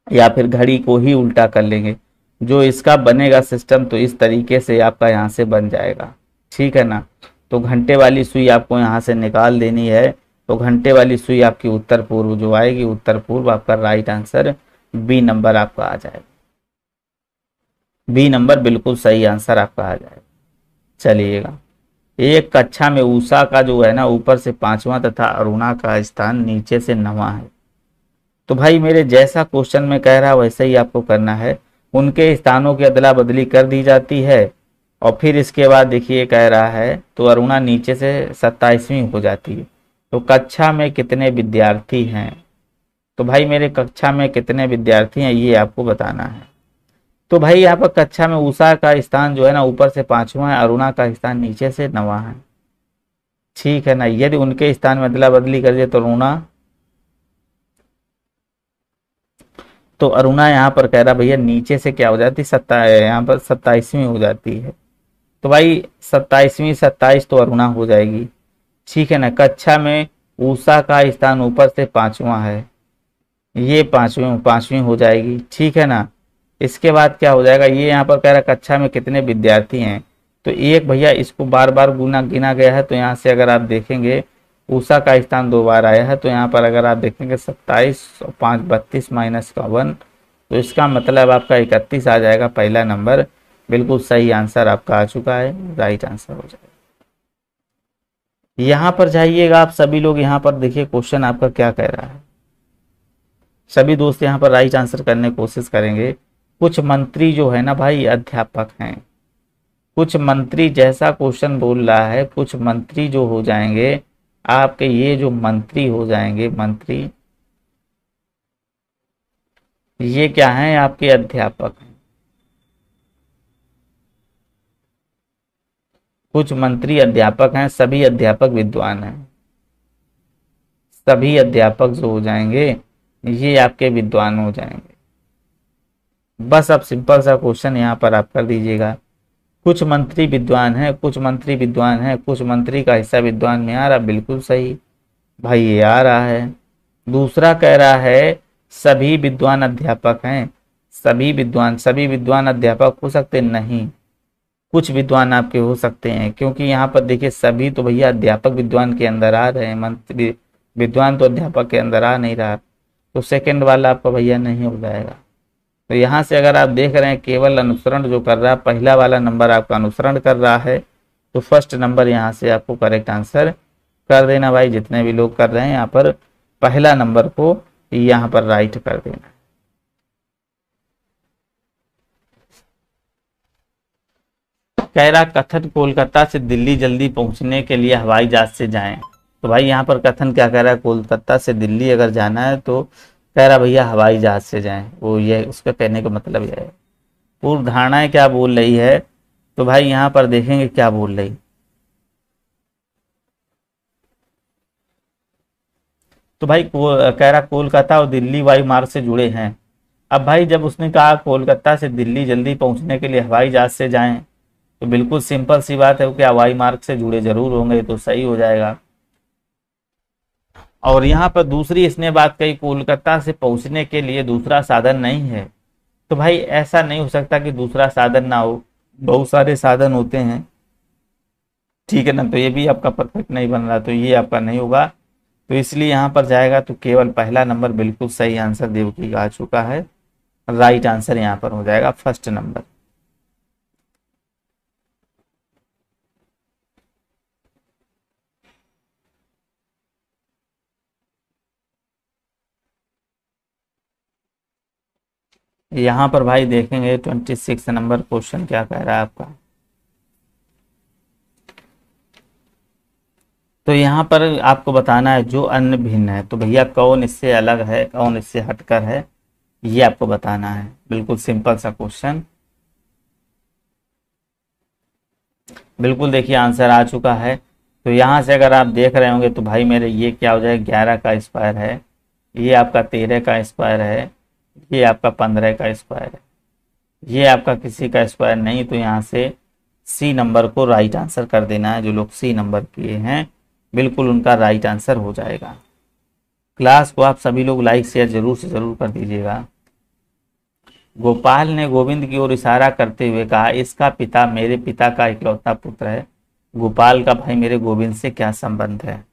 या फिर घड़ी को ही उल्टा कर लेंगे। जो इसका बनेगा सिस्टम तो इस तरीके से आपका यहाँ से बन जाएगा, ठीक है ना। तो घंटे वाली सुई आपको यहाँ से निकाल देनी है, तो घंटे वाली सुई आपकी उत्तर पूर्व जो आएगी, उत्तर पूर्व आपका राइट आंसर बी नंबर आपका आ जाएगा, बी नंबर बिल्कुल सही आंसर आपका आ जाएगा। चलिएगा, एक कक्षा में उषा का जो है ना ऊपर से 5वां तथा अरुणा का स्थान नीचे से 9वां है। तो भाई मेरे जैसा क्वेश्चन में कह रहा है वैसे ही आपको करना है, उनके स्थानों की अदला बदली कर दी जाती है और फिर इसके बाद देखिए कह रहा है तो अरुणा नीचे से 27वीं हो जाती है। तो कक्षा में कितने विद्यार्थी हैं? तो भाई मेरे कक्षा में कितने विद्यार्थी हैं ये आपको बताना है। तो भाई यहाँ पर कक्षा में उषा का स्थान जो है ना ऊपर से 5वां है, अरुणा का स्थान नीचे से 9वां है। ठीक है ना। यदि उनके स्थान में अदला बदली कर दिए तो अरुणा यहाँ पर कह रहा भैया नीचे से क्या हो जाती, यहाँ पर 27वीं हो जाती है। तो भाई 27वीं 27 तो अरुणा हो जाएगी। ठीक है ना। कक्षा में उषा का स्थान ऊपर से 5वां है, ये 5वीं हो जाएगी। ठीक है ना। इसके बाद क्या हो जाएगा, ये यहाँ पर कह रहा कक्षा में कितने विद्यार्थी हैं, तो एक भैया इसको बार बार गुना गिना गया है। तो यहाँ से अगर आप देखेंगे उषा का स्थान 2 बार आया है, तो यहाँ पर अगर आप देखेंगे 27 और 5 32 माइनस का 1, तो इसका मतलब आपका 31 आ जाएगा पहला नंबर। बिल्कुल सही आंसर आपका आ चुका है, राइट आंसर हो जाएगा। यहाँ पर जाइएगा आप सभी लोग, यहाँ पर देखिए क्वेश्चन आपका क्या कह रहा है। सभी दोस्त यहाँ पर राइट आंसर करने की कोशिश करेंगे। कुछ मंत्री जो है ना भाई अध्यापक हैं। कुछ मंत्री जैसा क्वेश्चन बोल रहा है, कुछ मंत्री जो हो जाएंगे आपके, ये जो मंत्री हो जाएंगे मंत्री, ये क्या हैं आपके अध्यापक हैं। कुछ मंत्री अध्यापक हैं, सभी अध्यापक विद्वान हैं। सभी अध्यापक जो हो जाएंगे ये आपके विद्वान हो जाएंगे। बस अब सिंपल सा क्वेश्चन यहाँ पर आप कर दीजिएगा। कुछ मंत्री विद्वान हैं, कुछ मंत्री विद्वान हैं, कुछ मंत्री का हिस्सा विद्वान में आ रहा, बिल्कुल सही भाई ये आ रहा है। दूसरा कह रहा है सभी विद्वान अध्यापक हैं। सभी विद्वान अध्यापक हो सकते नहीं, कुछ विद्वान आपके हो सकते हैं, क्योंकि यहाँ पर देखिए सभी तो भैया अध्यापक विद्वान के अंदर आ रहे हैं, मंत्री विद्वान तो अध्यापक के अंदर आ नहीं रहा। तो सेकंड वाला आपका भैया नहीं हो जाएगा। तो यहाँ से अगर आप देख रहे हैं केवल अनुसरण जो कर रहा है, पहला वाला नंबर आपका अनुसरण कर रहा है, तो फर्स्ट नंबर यहाँ से आपको करेक्ट आंसर कर देना भाई। जितने भी लोग कर रहे हैं यहाँ पर पहला नंबर को यहाँ पर राइट कर देना। कह रहा कथन कोलकाता से दिल्ली जल्दी पहुंचने के लिए हवाई जहाज से जाएं। तो भाई यहाँ पर कथन क्या कह रहा है, कोलकाता से दिल्ली अगर जाना है तो कह रहा भैया हवाई जहाज से जाएं। वो ये उसका कहने का मतलब यह है। पूर्व धारणाएं क्या बोल रही है, तो भाई यहाँ पर देखेंगे क्या बोल रही। तो भाई कह रहा कोलकाता और दिल्ली वायु मार्ग से जुड़े हैं। अब भाई जब उसने कहा कोलकाता से दिल्ली जल्दी पहुंचने के लिए हवाई जहाज से जाएं, तो बिल्कुल सिंपल सी बात है कि हवाई मार्ग से जुड़े जरूर होंगे, तो सही हो जाएगा। और यहाँ पर दूसरी इसने बात कही कोलकाता से पहुंचने के लिए दूसरा साधन नहीं है। तो भाई ऐसा नहीं हो सकता कि दूसरा साधन ना हो, बहुत सारे साधन होते हैं। ठीक है ना। तो ये भी आपका परफेक्ट नहीं बन रहा, तो ये आपका नहीं होगा। तो इसलिए यहाँ पर जाएगा तो केवल पहला नंबर बिल्कुल सही आंसर देवकी का आ चुका है, राइट आंसर यहाँ पर हो जाएगा फर्स्ट नंबर। यहाँ पर भाई देखेंगे 26 नंबर क्वेश्चन क्या कह रहा है आपका। तो यहाँ पर आपको बताना है जो अन्य भिन्न है, तो भैया कौन इससे अलग है, कौन इससे हटकर है, ये आपको बताना है। बिल्कुल सिंपल सा क्वेश्चन। बिल्कुल देखिए आंसर आ चुका है। तो यहाँ से अगर आप देख रहे होंगे तो भाई मेरे ये क्या हो जाएगा, 11 का स्क्वायर है, ये आपका 13 का स्क्वायर है, ये आपका 15 का स्क्वायर है, ये आपका किसी का स्क्वायर नहीं। तो यहाँ से सी नंबर को राइट आंसर कर देना है। जो लोग सी नंबर किए हैं बिल्कुल उनका राइट आंसर हो जाएगा। क्लास को आप सभी लोग लाइक शेयर जरूर से जरूर कर दीजिएगा। गोपाल ने गोविंद की ओर इशारा करते हुए कहा इसका पिता मेरे पिता का इकलौता पुत्र है। गोपाल का भाई मेरे गोविंद से क्या संबंध है?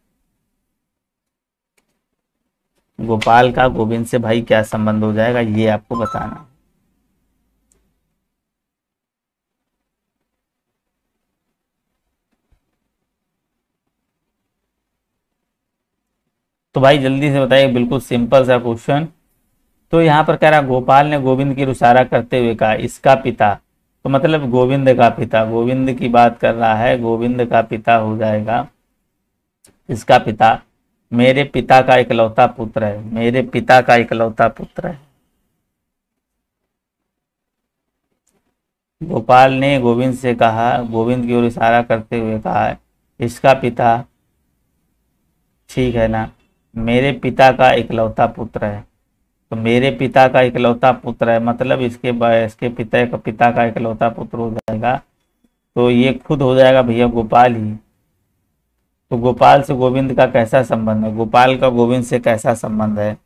गोपाल का गोविंद से भाई क्या संबंध हो जाएगा, ये आपको बताना। तो भाई जल्दी से बताइए, बिल्कुल सिंपल सा क्वेश्चन। तो यहाँ पर कह रहा गोपाल ने गोविंद की ओर इशारा करते हुए कहा इसका पिता तो मतलब गोविंद का पिता, गोविंद की बात कर रहा है, गोविंद का पिता हो जाएगा, इसका पिता, मेरे पिता का इकलौता पुत्र है, मेरे पिता का इकलौता पुत्र है। गोपाल ने गोविंद से कहा, गोविंद की ओर इशारा करते हुए कहा, इसका पिता, ठीक है ना, मेरे पिता का इकलौता पुत्र है। तो मेरे पिता का इकलौता पुत्र है मतलब इसके पिता का इकलौता पुत्र हो जाएगा। तो ये खुद हो जाएगा भैया गोपाल ही। तो गोपाल से गोविंद का कैसा संबंध है, गोपाल का गोविंद से कैसा संबंध है?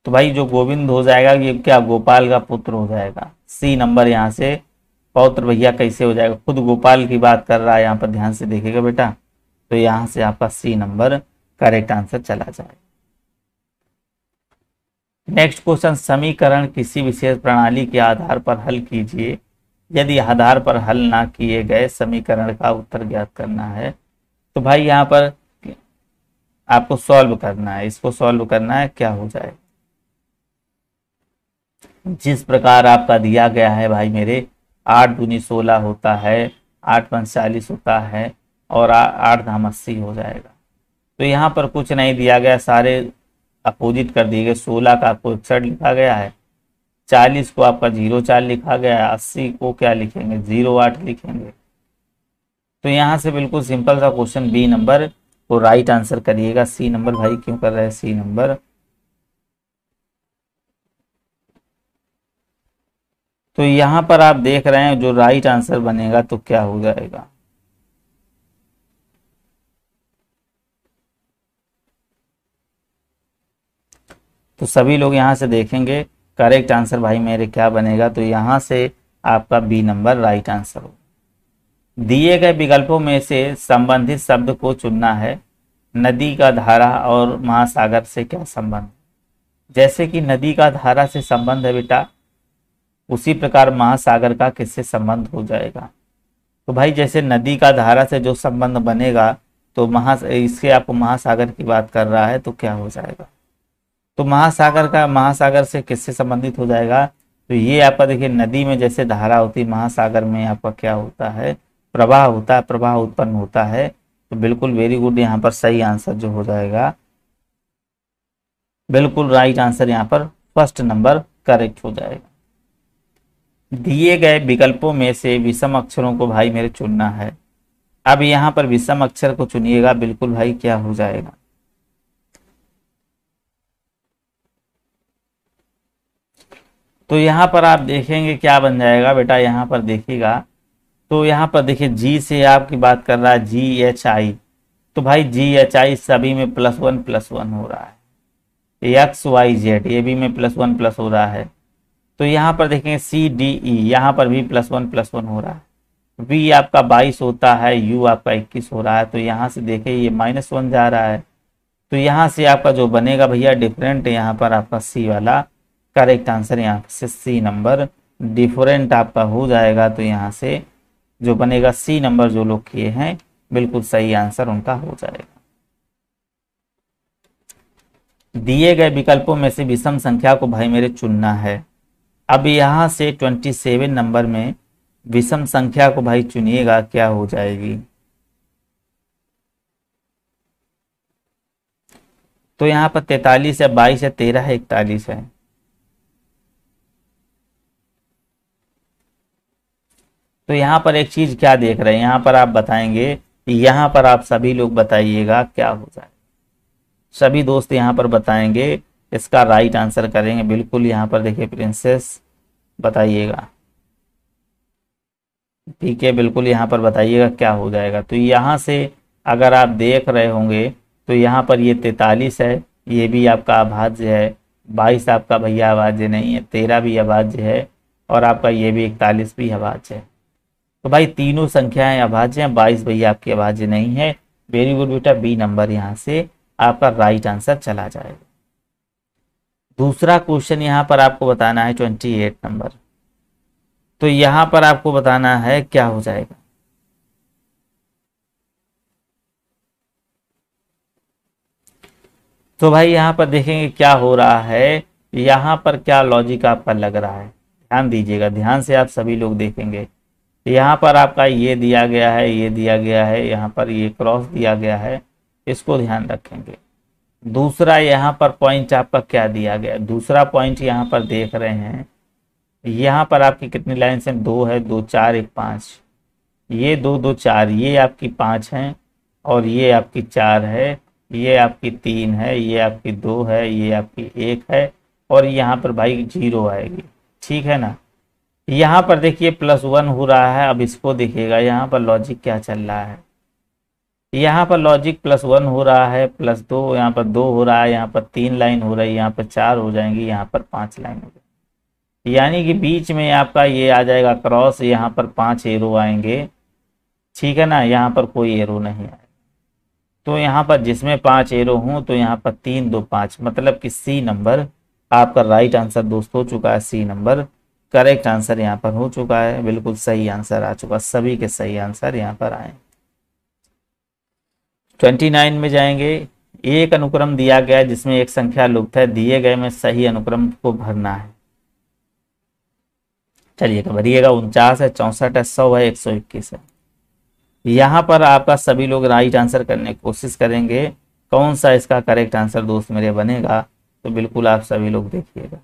तो भाई जो गोविंद हो जाएगा ये क्या गोपाल का पुत्र हो जाएगा। सी नंबर यहाँ से पौत्र भैया कैसे हो जाएगा, खुद गोपाल की बात कर रहा है, यहाँ पर ध्यान से देखिएगा बेटा। तो यहाँ से आपका सी नंबर करेक्ट आंसर चला जाए। नेक्स्ट क्वेश्चन, समीकरण किसी विशेष प्रणाली के आधार पर हल कीजिए, यदि आधार पर हल ना किए गए समीकरण का उत्तर ज्ञात करना है। तो भाई यहाँ पर आपको सॉल्व करना है, इसको सॉल्व करना है, क्या हो जाए जिस प्रकार आपका दिया गया है भाई मेरे, 8 दूनी 16 होता है, 8 पंच 40 होता है और 8 धाम 80 हो जाएगा। तो यहाँ पर कुछ नहीं दिया गया, सारे अपोजिट कर दिए गए। 16 का आपको 61 लिखा गया है, 40 को आपका 04 लिखा गया है, 80 को क्या लिखेंगे 08 लिखेंगे। तो यहाँ से बिल्कुल सिंपल सा क्वेश्चन बी नंबर को राइट आंसर करिएगा। सी नंबर भाई क्यों कर रहे हैं सी नंबर? तो यहाँ पर आप देख रहे हैं जो राइट आंसर बनेगा तो क्या हो जाएगा, तो सभी लोग यहाँ से देखेंगे करेक्ट आंसर भाई मेरे क्या बनेगा। तो यहाँ से आपका बी नंबर राइट आंसर हो। दिए गए विकल्पों में से संबंधित शब्द को चुनना है। नदी का धारा और महासागर से क्या संबंध? जैसे कि नदी का धारा से संबंध है बेटा, उसी प्रकार महासागर का किससे संबंध हो जाएगा। तो भाई जैसे नदी का धारा से जो संबंध बनेगा तो इसके आपको महासागर की बात कर रहा है तो क्या हो जाएगा। तो महासागर से किससे संबंधित हो जाएगा। तो ये आपका देखिए नदी में जैसे धारा होती है, महासागर में आपका क्या होता है प्रवाह होता है, प्रवाह उत्पन्न होता है। तो बिल्कुल वेरी गुड, यहाँ पर सही आंसर जो हो जाएगा बिल्कुल राइट आंसर यहाँ पर फर्स्ट नंबर करेक्ट हो जाएगा। दिए गए विकल्पों में से विषम अक्षरों को भाई मेरे चुनना है। अब यहाँ पर विषम अक्षर को चुनिएगा, बिल्कुल भाई क्या हो जाएगा। तो यहाँ पर आप देखेंगे क्या बन जाएगा बेटा, यहाँ पर देखिएगा। तो यहाँ पर देखिए जी से आपकी बात कर रहा है GHI, तो भाई GHI सभी में +1 हो रहा है। XYZ ये भी में +1 हो रहा है। तो यहाँ पर देखेंगे CDE यहाँ पर भी +1 हो रहा है। V आपका 22 होता है, U आपका 21 हो रहा है। तो यहाँ से देखिए ये -1 जा रहा है। तो यहाँ से आपका जो बनेगा भैया डिफरेंट, यहाँ पर आपका सी वाला करेक्ट आंसर यहाँ से सी नंबर डिफरेंट आपका हो जाएगा। तो यहाँ से जो बनेगा सी नंबर जो लोग किए हैं बिल्कुल सही आंसर उनका हो जाएगा। दिए गए विकल्पों में से विषम संख्या को भाई मेरे चुनना है। अब यहाँ से 27 नंबर में विषम संख्या को भाई चुनिएगा, क्या हो जाएगी। तो यहाँ पर 43 है, 22 है, 13 है, 41 है। तो यहाँ पर एक चीज क्या देख रहे हैं, यहाँ पर आप बताएंगे, यहाँ पर आप सभी लोग बताइएगा क्या हो जाए। सभी दोस्त यहाँ पर बताएंगे, इसका राइट आंसर करेंगे। बिल्कुल यहाँ पर देखिए प्रिंसेस बताइएगा, ठीक है, बिल्कुल यहाँ पर बताइएगा क्या हो जाएगा। तो यहाँ से अगर आप देख रहे होंगे तो यहाँ पर ये 43 है, ये भी आपका अभाज्य है। 22 आपका भैया अभाज्य नहीं है, 13 भी अभाज्य है और आपका ये भी 41 भी अभाज्य है। तो भाई तीनों संख्याएं अभाज्य हैं, 22 भैया आपकी अभाज्य नहीं है। वेरी गुड बेटा, बी नंबर यहाँ से आपका राइट आंसर चला जाएगा। दूसरा क्वेश्चन यहाँ पर आपको बताना है 28 नंबर। तो यहाँ पर आपको बताना है क्या हो जाएगा। तो भाई यहाँ पर देखेंगे क्या हो रहा है यहाँ पर क्या लॉजिक आपका लग रहा है, ध्यान दीजिएगा, ध्यान से आप सभी लोग देखेंगे। यहाँ पर आपका ये दिया गया है, ये दिया गया है, यहाँ पर ये क्रॉस दिया गया है, इसको ध्यान रखेंगे। दूसरा यहाँ पर पॉइंट आपका क्या दिया गया, दूसरा पॉइंट यहाँ पर देख रहे हैं, यहाँ पर आपकी कितनी लाइन है, 2 है, 2 4 1 5, ये 2 2 4, ये आपकी 5 है, और ये आपकी 4 है, ये आपकी 3 है, ये आपकी 2 है, ये आपकी 1 है, और यहाँ पर भाई 0 आएगी, ठीक है ना। यहाँ पर देखिए +1 हो रहा है। अब इसको देखिएगा, यहाँ पर लॉजिक क्या चल रहा है, यहाँ पर लॉजिक +1 हो रहा है, +2, यहाँ पर 2 हो रहा है, यहाँ पर 3 लाइन हो रही है, यहाँ पर 4 हो जाएंगी, यहाँ पर 5 लाइन हो जाएगी, यानी कि बीच में आपका ये आ जाएगा क्रॉस, यहाँ पर 5 एरो आएंगे, ठीक है ना, यहाँ पर कोई एरो नहीं आएगा। तो यहाँ पर जिसमें 5 एरो हों तो यहाँ पर 3 2 5, मतलब कि सी नंबर आपका राइट आंसर दोस्त हो चुका है, सी नंबर करेक्ट आंसर यहाँ पर हो चुका है, बिल्कुल सही आंसर आ चुका, सभी के सही आंसर यहाँ पर आए। 29 में जाएंगे। एक अनुक्रम दिया गया है जिसमें एक संख्या लुप्त है, दिए गए में सही अनुक्रम को भरना है। चलिएगा भरिएगा, 49 है, 64 है, 100 है, 121 है। यहाँ पर आपका सभी लोग राइट आंसर करने की कोशिश करेंगे, कौन सा इसका करेक्ट आंसर दोस्त मेरे बनेगा, तो बिल्कुल आप सभी लोग देखिएगा।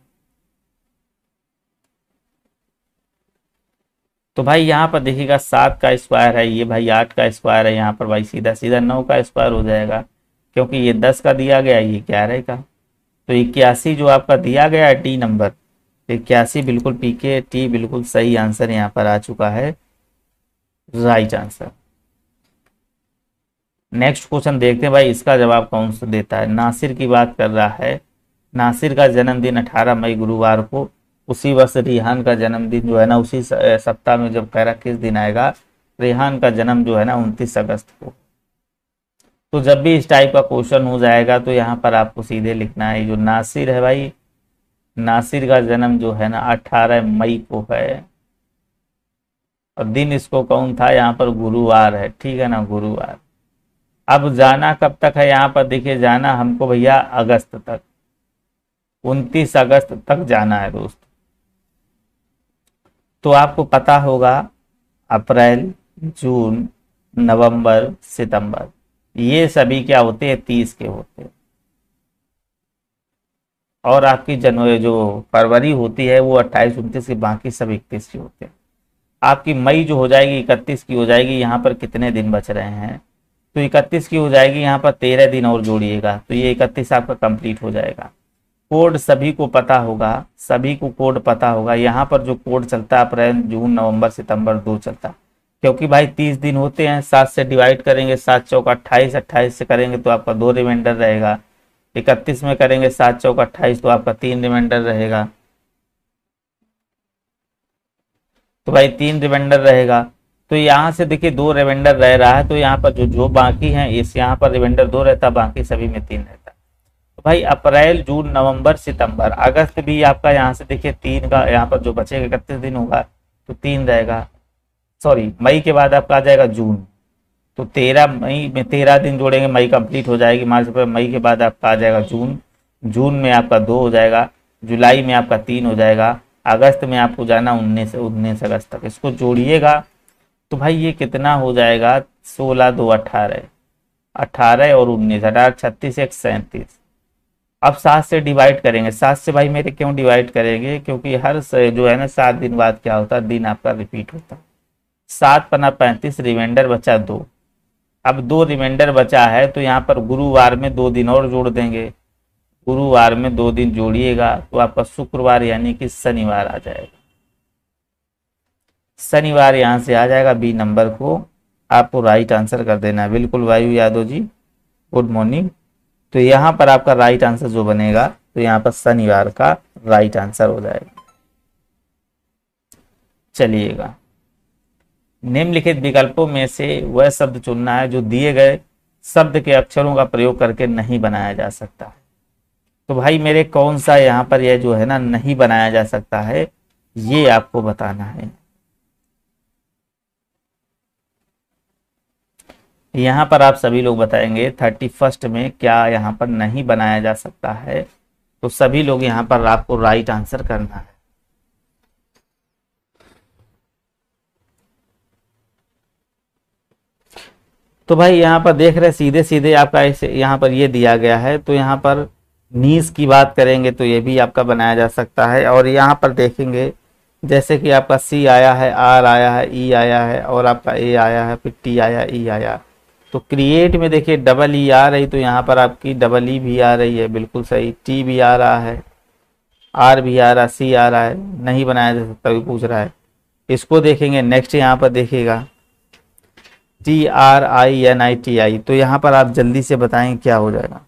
तो भाई यहाँ पर देखिएगा 7 का स्क्वायर है, ये भाई 8 का स्क्वायर है, यहाँ पर भाई सीधा सीधा 9 का स्क्वायर हो जाएगा, क्योंकि ये 10 का दिया गया, ये 11 का। तो 81 जो आपका दिया गया है टी नंबर, 81 बिल्कुल पीके टी बिल्कुल सही आंसर यहाँ पर आ चुका है, राइट आंसर। नेक्स्ट क्वेश्चन देखते हैं भाई, इसका जवाब कौन सा देता है। नासिर की बात कर रहा है, नासिर का जन्मदिन 18 मई गुरुवार को, उसी वर्ष रेहान का जन्मदिन जो है ना उसी सप्ताह में, जब कह रहा किस दिन आएगा, रेहान का जन्म जो है ना 29 अगस्त को। तो जब भी इस टाइप का क्वेश्चन हो जाएगा तो यहाँ पर आपको सीधे लिखना है, जो नासिर है भाई, नासिर का जन्म जो है ना 18 मई को है, और दिन इसको कौन था, यहाँ पर गुरुवार है, ठीक है ना, गुरुवार। अब जाना कब तक है, यहाँ पर देखिए जाना हमको भैया अगस्त तक, 29 अगस्त तक जाना है दोस्त। तो आपको पता होगा अप्रैल, जून, नवंबर, सितंबर, ये सभी क्या होते हैं, 30 के होते हैं, और आपकी जनवरी जो फरवरी होती है वो 28 29 की, बाकी सब 31 की होते हैं। आपकी मई जो हो जाएगी 31 की हो जाएगी, यहाँ पर कितने दिन बच रहे हैं, तो 31 की हो जाएगी, यहाँ पर 13 दिन और जोड़िएगा, तो ये 31 आपका कंप्लीट हो जाएगा। कोड सभी को पता होगा, सभी को कोड पता होगा, यहाँ पर जो कोड चलता है अप्रैल, जून, नवंबर, सितंबर 2 चलता है, क्योंकि भाई 30 दिन होते हैं, 7 से डिवाइड करेंगे, 7 चौका 28, 28 से करेंगे तो आपका 2 रिमाइंडर रहेगा, 31 में करेंगे 7 चौका 28 तो आपका 3 रिमाइंडर रहेगा, तो भाई 3 रिमाइंडर रहेगा। तो यहाँ से देखिए 2 रिमाइंडर रह रहा है, तो यहाँ पर जो बाकी हैं, इस यहाँ पर रिमाइंडर 2 रहता, बाकी सभी में 3 रहता। तो भाई अप्रैल, जून, नवंबर, सितंबर, अगस्त भी आपका यहाँ से देखिए 3 का, यहाँ पर जो बचेगा 31 दिन होगा तो 3 रहेगा, सॉरी मई के बाद आपका आ जाएगा जून, तो 13 मई में 13 दिन जोड़ेंगे, मई कंप्लीट हो जाएगी, मार्च पर, मई के बाद आपका आ जाएगा जून, जून में आपका 2 हो जाएगा, जुलाई में आपका 3 हो जाएगा, अगस्त में आपको जाना 19 अगस्त तक, इसको जोड़िएगा तो भाई ये कितना हो जाएगा, 16 2 18, 18 और 19, 18 36 1 37। अब 7 से डिवाइड करेंगे, 7 से भाई मेरे क्यों डिवाइड करेंगे, क्योंकि हर जो है ना 7 दिन बाद क्या होता है, दिन आपका रिपीट होता है। 7 पना 35, रिमाइंडर बचा 2, अब 2 रिमाइंडर बचा है तो यहाँ पर गुरुवार में 2 दिन और जोड़ देंगे, गुरुवार में 2 दिन जोड़िएगा तो आपका शुक्रवार यानी कि शनिवार आ जाएगा, शनिवार यहाँ से आ जाएगा, बी नंबर को आपको राइट आंसर कर देना है। बिल्कुल वायु यादव जी, गुड मॉर्निंग। तो यहाँ पर आपका राइट आंसर जो बनेगा, तो यहाँ पर शनिवार का राइट आंसर हो जाएगा। चलिएगा, निम्नलिखित विकल्पों में से वह शब्द चुनना है जो दिए गए शब्द के अक्षरों का प्रयोग करके नहीं बनाया जा सकता है। तो भाई मेरे कौन सा यहाँ पर यह जो है ना नहीं बनाया जा सकता है, ये आपको बताना है। यहाँ पर आप सभी लोग बताएंगे 31 में क्या यहाँ पर नहीं बनाया जा सकता है, तो सभी लोग यहाँ पर आपको राइट आंसर करना है। तो भाई यहाँ पर देख रहे सीधे सीधे आपका ऐसे यहाँ पर ये दिया गया है, तो यहाँ पर नीस की बात करेंगे तो ये भी आपका बनाया जा सकता है। और यहाँ पर देखेंगे जैसे कि आपका सी आया है, आर आया है, ई आया है और आपका ए आया है, फिर टी आया, ई आया। तो क्रिएट में देखिए डबल ई आ रही, तो यहाँ पर आपकी डबल ई भी आ रही है, बिल्कुल सही। टी भी आ रहा है, आर भी आ रहा, सी आ रहा है, नहीं बनाया जा सकता भी पूछ रहा है। इसको देखेंगे नेक्स्ट, यहाँ पर देखिएगा TRINITI, तो यहाँ पर आप जल्दी से बताएं क्या हो जाएगा।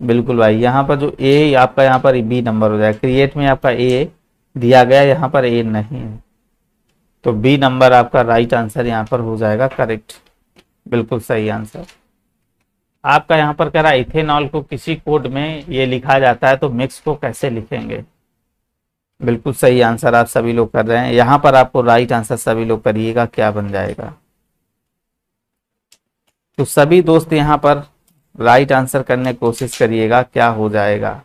बिल्कुल भाई, यहाँ पर जो ए आपका यहाँ पर बी नंबर हो जाएगा। क्रिएट में आपका ए दिया गया, यहाँ पर ए नहीं है, तो बी नंबर आपका राइट आंसर यहाँ पर हो जाएगा करेक्ट, बिल्कुल सही आंसर। आपका यहाँ पर कह रहा है इथेनॉल को किसी कोड में ये लिखा जाता है, तो मिक्स को कैसे लिखेंगे। बिल्कुल सही आंसर आप सभी लोग कर रहे हैं। यहाँ पर आपको राइट आंसर सभी लोग करिएगा, क्या बन जाएगा। तो सभी दोस्त यहाँ पर राइट आंसर करने की कोशिश करिएगा, क्या हो जाएगा।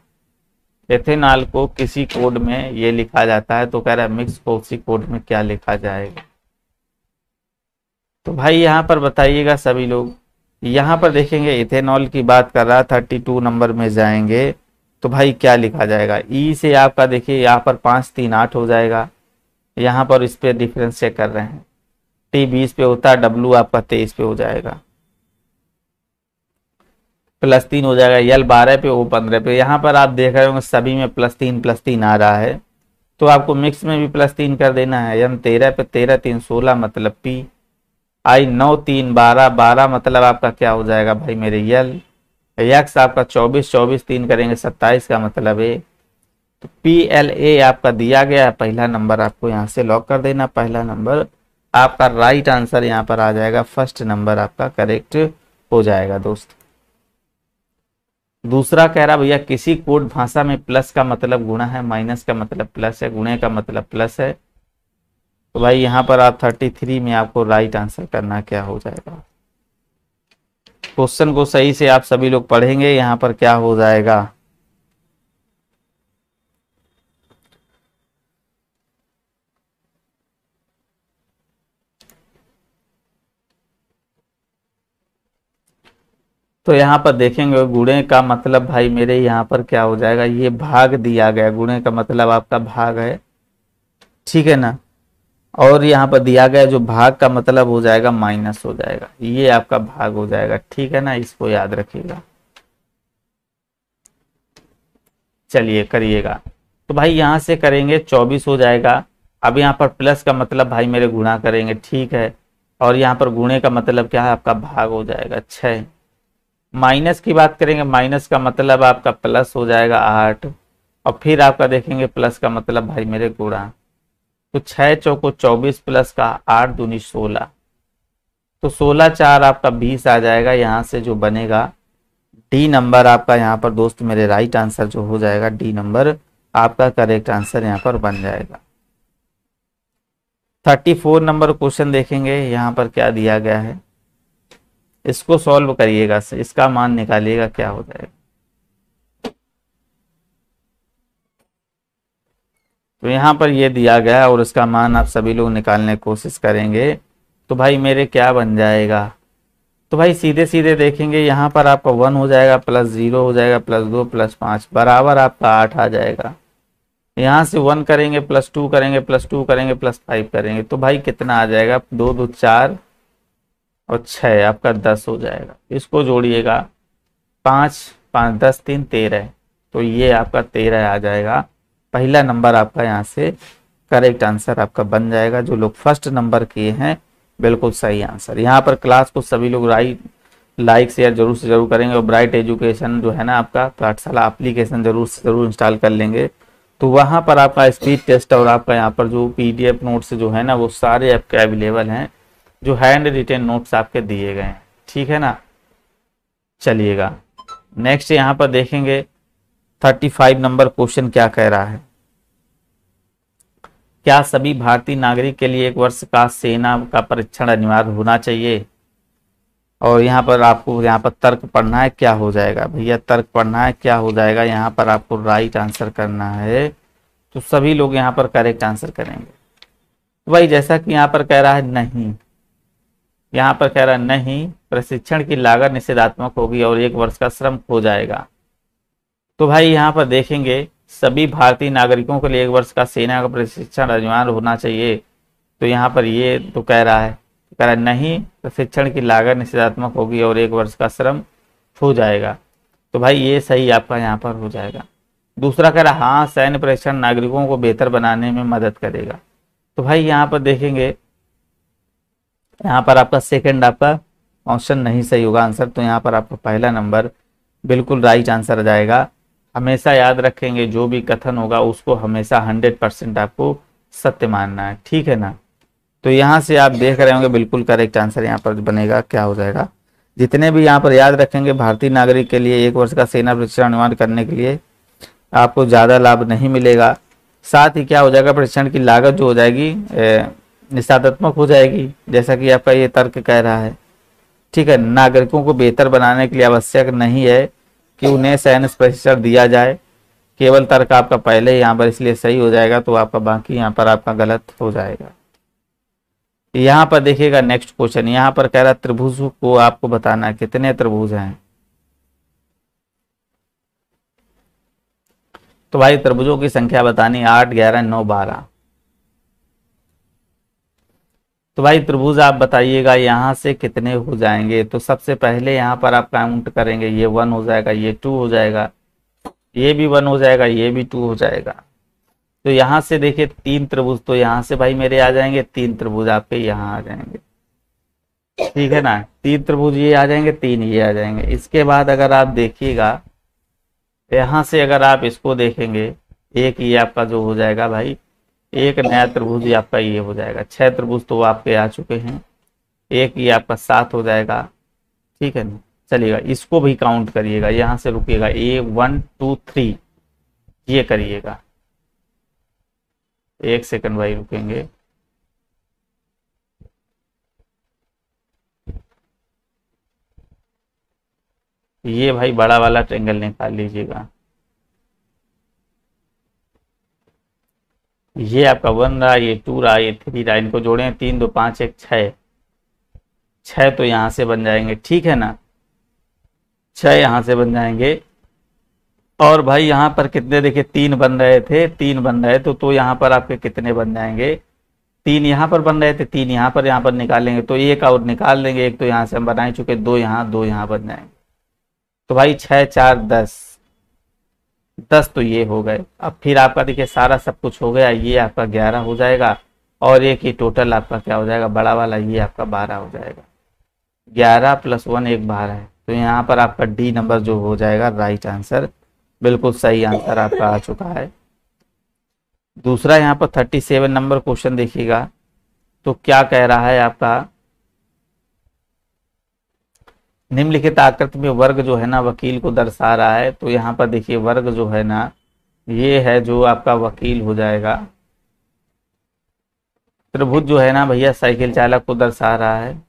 एथेनॉल को किसी कोड में ये लिखा जाता है, तो कह रहा है मिक्स को उसी कोड में क्या लिखा जाएगा। तो भाई यहाँ पर बताइएगा सभी लोग। यहाँ पर देखेंगे इथेनॉल की बात कर रहा है, 32 नंबर में जाएंगे तो भाई क्या लिखा जाएगा। ई से आपका देखिए यहाँ पर 5 3 8 हो जाएगा, यहाँ पर इस पे डिफरेंस चेक कर रहे हैं। टी 20 पे होता है, डब्लू आपका 23 पे हो जाएगा, +3 हो जाएगा। यल 12 पे, ओ 15 पे। यहाँ पर आप देख रहे होंगे सभी में +3 आ रहा है, तो आपको मिक्स में भी +3 कर देना है। यम 13 पे, 13 3 16 मतलब पी। आई 9 3 12 12 मतलब आपका क्या हो जाएगा भाई मेरे यल। यक्स आपका 24 24 3 करेंगे 27 का मतलब ए। तो PLA आपका दिया गया है, पहला नंबर आपको यहाँ से लॉक कर देना। पहला नंबर आपका राइट आंसर यहाँ पर आ जाएगा, फर्स्ट नंबर आपका करेक्ट हो जाएगा दोस्त। दूसरा कह रहा भैया किसी कोड भाषा में प्लस का मतलब गुणा है, माइनस का मतलब प्लस है, गुणे का मतलब प्लस है। तो भाई यहाँ पर आप 33 में आपको राइट आंसर करना क्या हो जाएगा। क्वेश्चन को सही से आप सभी लोग पढ़ेंगे, यहाँ पर क्या हो जाएगा। तो यहाँ पर देखेंगे गुणे का मतलब भाई मेरे यहाँ पर क्या हो जाएगा, ये भाग दिया गया, गुणे का मतलब आपका भाग है, ठीक है ना। और यहाँ पर दिया गया जो भाग का मतलब हो जाएगा माइनस हो जाएगा, ये आपका भाग हो जाएगा, ठीक है ना, इसको याद रखिएगा। चलिए करिएगा। तो भाई यहाँ से करेंगे 24 हो जाएगा। अब यहाँ पर प्लस का मतलब भाई मेरे गुणा करेंगे, ठीक है। और यहाँ पर गुणे का मतलब क्या है, आपका भाग हो जाएगा 6। माइनस की बात करेंगे, माइनस का मतलब आपका प्लस हो जाएगा 8। और फिर आपका देखेंगे प्लस का मतलब भाई मेरे गुणा। तो 6 चौको 24 प्लस का 8 दूनी 16, तो 16 4 आपका 20 आ जाएगा। यहाँ से जो बनेगा डी नंबर आपका यहाँ पर दोस्त मेरे राइट आंसर जो हो जाएगा, डी नंबर आपका करेक्ट आंसर यहाँ पर बन जाएगा। 34 नंबर क्वेश्चन देखेंगे, यहाँ पर क्या दिया गया है, इसको सॉल्व करिएगा, इसका मान निकालिएगा क्या हो जाएगा। तो यहाँ पर ये दिया गया है और इसका मान आप सभी लोग निकालने की कोशिश करेंगे। तो भाई मेरे क्या बन जाएगा, तो भाई सीधे सीधे देखेंगे यहाँ पर आपका 1 हो जाएगा, +0 हो जाएगा, +2 +5 बराबर आपका 8 आ जाएगा। यहाँ से 1 करेंगे, +2 करेंगे, +2 करेंगे, +5 करेंगे, तो भाई कितना आ जाएगा, 2 2 4 और 6 आपका 10 हो जाएगा। इसको जोड़िएगा, 5 5 10 3 13, तो ये आपका 13 आ जाएगा। पहला नंबर आपका यहाँ से करेक्ट आंसर आपका बन जाएगा। जो लोग फर्स्ट नंबर किए हैं बिल्कुल सही आंसर। यहाँ पर क्लास को सभी लोग लाइक शेयर जरूर से जरूर करेंगे और ब्राइट एजुकेशन जो है ना आपका पाठशाला एप्लीकेशन जरूर से जरूर इंस्टॉल कर लेंगे। तो वहाँ पर आपका स्पीड टेस्ट और आपका यहाँ पर जो PDF नोट्स जो है ना वो सारे आपके अवेलेबल हैं, जो हैंड रिटेन नोट्स आपके दिए गए हैं, ठीक है ना। चलिएगा नेक्स्ट यहाँ पर देखेंगे 35 नंबर क्वेश्चन क्या कह रहा है। क्या सभी भारतीय नागरिक के लिए 1 वर्ष का सेना का परीक्षण अनिवार्य होना चाहिए? और यहाँ पर आपको यहाँ पर तर्क पढ़ना है, क्या हो जाएगा भैया, तर्क पढ़ना है, क्या हो जाएगा, यहाँ पर आपको राइट आंसर करना है। तो सभी लोग यहाँ पर करेक्ट आंसर करेंगे। तो भाई जैसा कि यहाँ पर कह रहा है नहीं, यहाँ पर कह रहा है नहीं, प्रशिक्षण की लागत निषेधात्मक होगी और 1 वर्ष का श्रम हो जाएगा। तो भाई यहाँ पर देखेंगे सभी भारतीय नागरिकों के लिए 1 वर्ष का सेना का प्रशिक्षण अनिवार्य होना चाहिए। तो यहाँ पर ये तो कह रहा है नहीं, प्रशिक्षण की लागत निषेधात्मक होगी और 1 वर्ष का श्रम हो जाएगा। तो भाई ये सही आपका यहाँ पर हो जाएगा। दूसरा कह रहा हाँ, सैन्य प्रशिक्षण नागरिकों को बेहतर बनाने में मदद करेगा। तो भाई यहाँ पर देखेंगे, यहाँ पर आपका सेकंड आपका ऑप्शन नहीं सही होगा आंसर। तो यहाँ पर आपका पहला नंबर बिल्कुल राइट आंसर आ जाएगा। हमेशा याद रखेंगे जो भी कथन होगा उसको हमेशा 100% आपको सत्य मानना है, ठीक है ना। तो यहाँ से आप देख रहे होंगे बिल्कुल करेक्ट आंसर यहाँ पर बनेगा, क्या हो जाएगा। जितने भी यहाँ पर याद रखेंगे भारतीय नागरिक के लिए 1 वर्ष का सेना प्रशिक्षण अनिवार्य करने के लिए आपको ज़्यादा लाभ नहीं मिलेगा। साथ ही क्या हो जाएगा, प्रशिक्षण की लागत जो हो जाएगी निषेधात्मक हो जाएगी, जैसा कि आपका ये तर्क कह रहा है, ठीक है। नागरिकों को बेहतर बनाने के लिए आवश्यक नहीं है कि उन्हें सैन्य प्रशिक्षण दिया जाए। केवल तर्क आपका पहले यहाँ पर इसलिए सही हो जाएगा, तो आपका बाकी यहाँ पर आपका गलत हो जाएगा। यहाँ पर देखिएगा नेक्स्ट क्वेश्चन, यहाँ पर कह रहा त्रिभुज को आपको बताना है कितने त्रिभुज हैं। तो भाई त्रिभुजों की संख्या बतानी 8, 11, 9, 12। तो भाई त्रिभुज आप बताइएगा यहाँ से कितने हो जाएंगे। तो सबसे पहले यहाँ पर आप काउंट करेंगे, ये 1 हो जाएगा, ये 2 हो जाएगा, ये भी 1 हो जाएगा, ये भी 2 हो जाएगा। तो यहाँ से देखिए 3 त्रिभुज, तो यहाँ से भाई मेरे आ जाएंगे 3 त्रिभुज आपके यहाँ आ जाएंगे, ठीक है ना। 3 त्रिभुज ये आ जाएंगे, 3 ये आ जाएंगे। इसके बाद अगर आप देखिएगा यहाँ से अगर आप इसको देखेंगे, एक ये आपका जो हो जाएगा भाई, एक नया त्रिभुज आपका ये हो जाएगा। 6 त्रिभुज तो आपके आ चुके हैं, एक ये आपका 7 हो जाएगा, ठीक है ना। चलिएगा इसको भी काउंट करिएगा, यहाँ से रुकिएगा, 1 2 3 ये करिएगा। 1 सेकंड भाई रुकेंगे। ये भाई बड़ा वाला ट्रायंगल निकाल लीजिएगा। ये आपका 1 रहा, ये 2 रहा, ये 3 रहा, इनको जोड़े 3 2 5 1 6, 6 तो यहाँ से बन जाएंगे, ठीक है ना। 6 यहाँ से बन जाएंगे। और भाई यहाँ पर कितने देखिए 3 बन रहे थे, 3 बन रहे तो यहाँ पर आपके कितने बन जाएंगे, 3 यहाँ पर बन रहे थे, 3 यहाँ पर निकालेंगे तो एक और निकाल देंगे, एक तो यहाँ से हम बना ही चुके, 2 यहाँ 2 यहाँ बन जाएंगे। तो भाई 6 4 10 10 तो ये हो गए। अब फिर आपका देखिए सारा सब कुछ हो गया, ये आपका 11 हो जाएगा और एक ये टोटल आपका क्या हो जाएगा, बड़ा वाला ये आपका 12 हो जाएगा। 11 + 1 एक 12 है। तो यहाँ पर आपका डी नंबर जो हो जाएगा राइट आंसर, बिल्कुल सही आंसर आपका आ चुका है। दूसरा यहाँ पर 37 नंबर क्वेश्चन देखिएगा, तो क्या कह रहा है आपका, निम्नलिखित आकृति में वर्ग जो है ना वकील को दर्शा रहा है। तो यहाँ पर देखिए वर्ग जो है ना ये है जो आपका वकील हो जाएगा। त्रिभुज जो है ना भैया साइकिल चालक को दर्शा रहा है,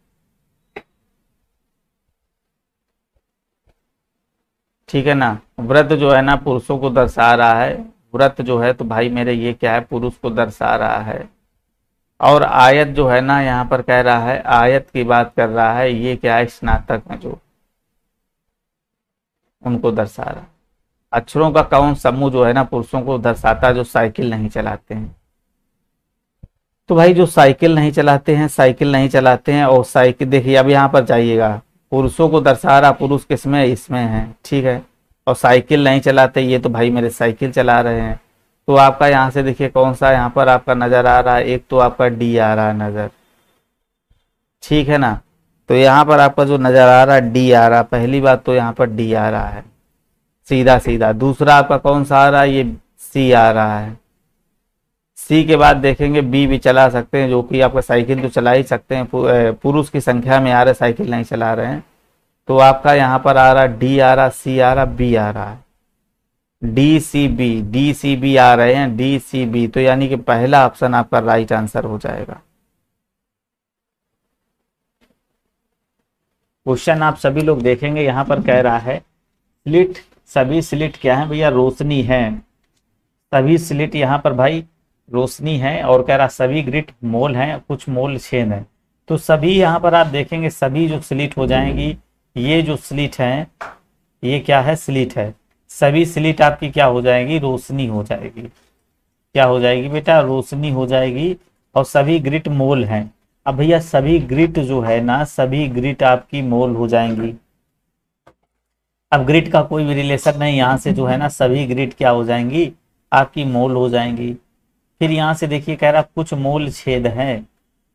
ठीक है ना। व्रत जो है ना पुरुषों को दर्शा रहा है, व्रत जो है तो भाई मेरे ये क्या है, पुरुष को दर्शा रहा है। और आयत जो है ना यहाँ पर कह रहा है, आयत की बात कर रहा है, ये क्या है, स्नातक में जो उनको दर्शा रहा है। अक्षरों का कौन समूह जो है ना पुरुषों को दर्शाता है जो साइकिल नहीं चलाते हैं। तो भाई जो साइकिल नहीं चलाते हैं और साइकिल देखिए अब यहाँ पर जाइएगा, पुरुषों को दर्शा रहा, पुरुष किसमें, इसमें है, ठीक है। और साइकिल नहीं चलाते, ये तो भाई मेरे साइकिल चला रहे हैं। तो आपका यहाँ से देखिए कौन सा यहाँ पर आपका नजर आ रहा है, एक तो आपका डी आ रहा है नजर, ठीक है ना। तो यहाँ पर आपका जो नजर आ रहा है डी आ रहा है, पहली बात तो यहाँ पर डी आ रहा है सीधा सीधा। दूसरा आपका कौन सा आ रहा है, ये सी आ रहा है। सी के बाद देखेंगे बी भी चला सकते हैं, जो कि आपका साइकिल तो चला ही सकते हैं, पुरुष की संख्या में आ रहे, साइकिल नहीं चला रहे हैं। तो आपका यहाँ पर आ रहा डी आ रहा, सी आ रहा, बी आ रहा है। डी सी बी आ रहे हैं, डी सी बी, तो यानी कि पहला ऑप्शन आपका राइट आंसर हो जाएगा। क्वेश्चन आप सभी लोग देखेंगे, यहाँ पर कह रहा है स्लिट, सभी स्लिट क्या है भैया, रोशनी है। सभी स्लिट यहाँ पर भाई रोशनी है, और कह रहा सभी ग्रिड मोल हैं, कुछ मोल छेद है। तो सभी यहाँ पर आप देखेंगे सभी जो स्लिट हो जाएंगी, ये जो स्लिट है ये क्या है, स्लिट है। सभी स्लिट आपकी क्या हो जाएगी, रोशनी हो जाएगी। क्या हो जाएगी बेटा, रोशनी हो जाएगी। और सभी ग्रिड मोल हैं। अब भैया सभी ग्रिड जो है ना, सभी ग्रिड आपकी मोल हो जाएंगी। अब ग्रिड का कोई भी रिलेशन नहीं, यहाँ से जो है ना सभी ग्रिड क्या हो जाएंगी, आपकी मोल हो जाएंगी। फिर यहाँ से देखिए कह रहा कुछ मोल छेद है।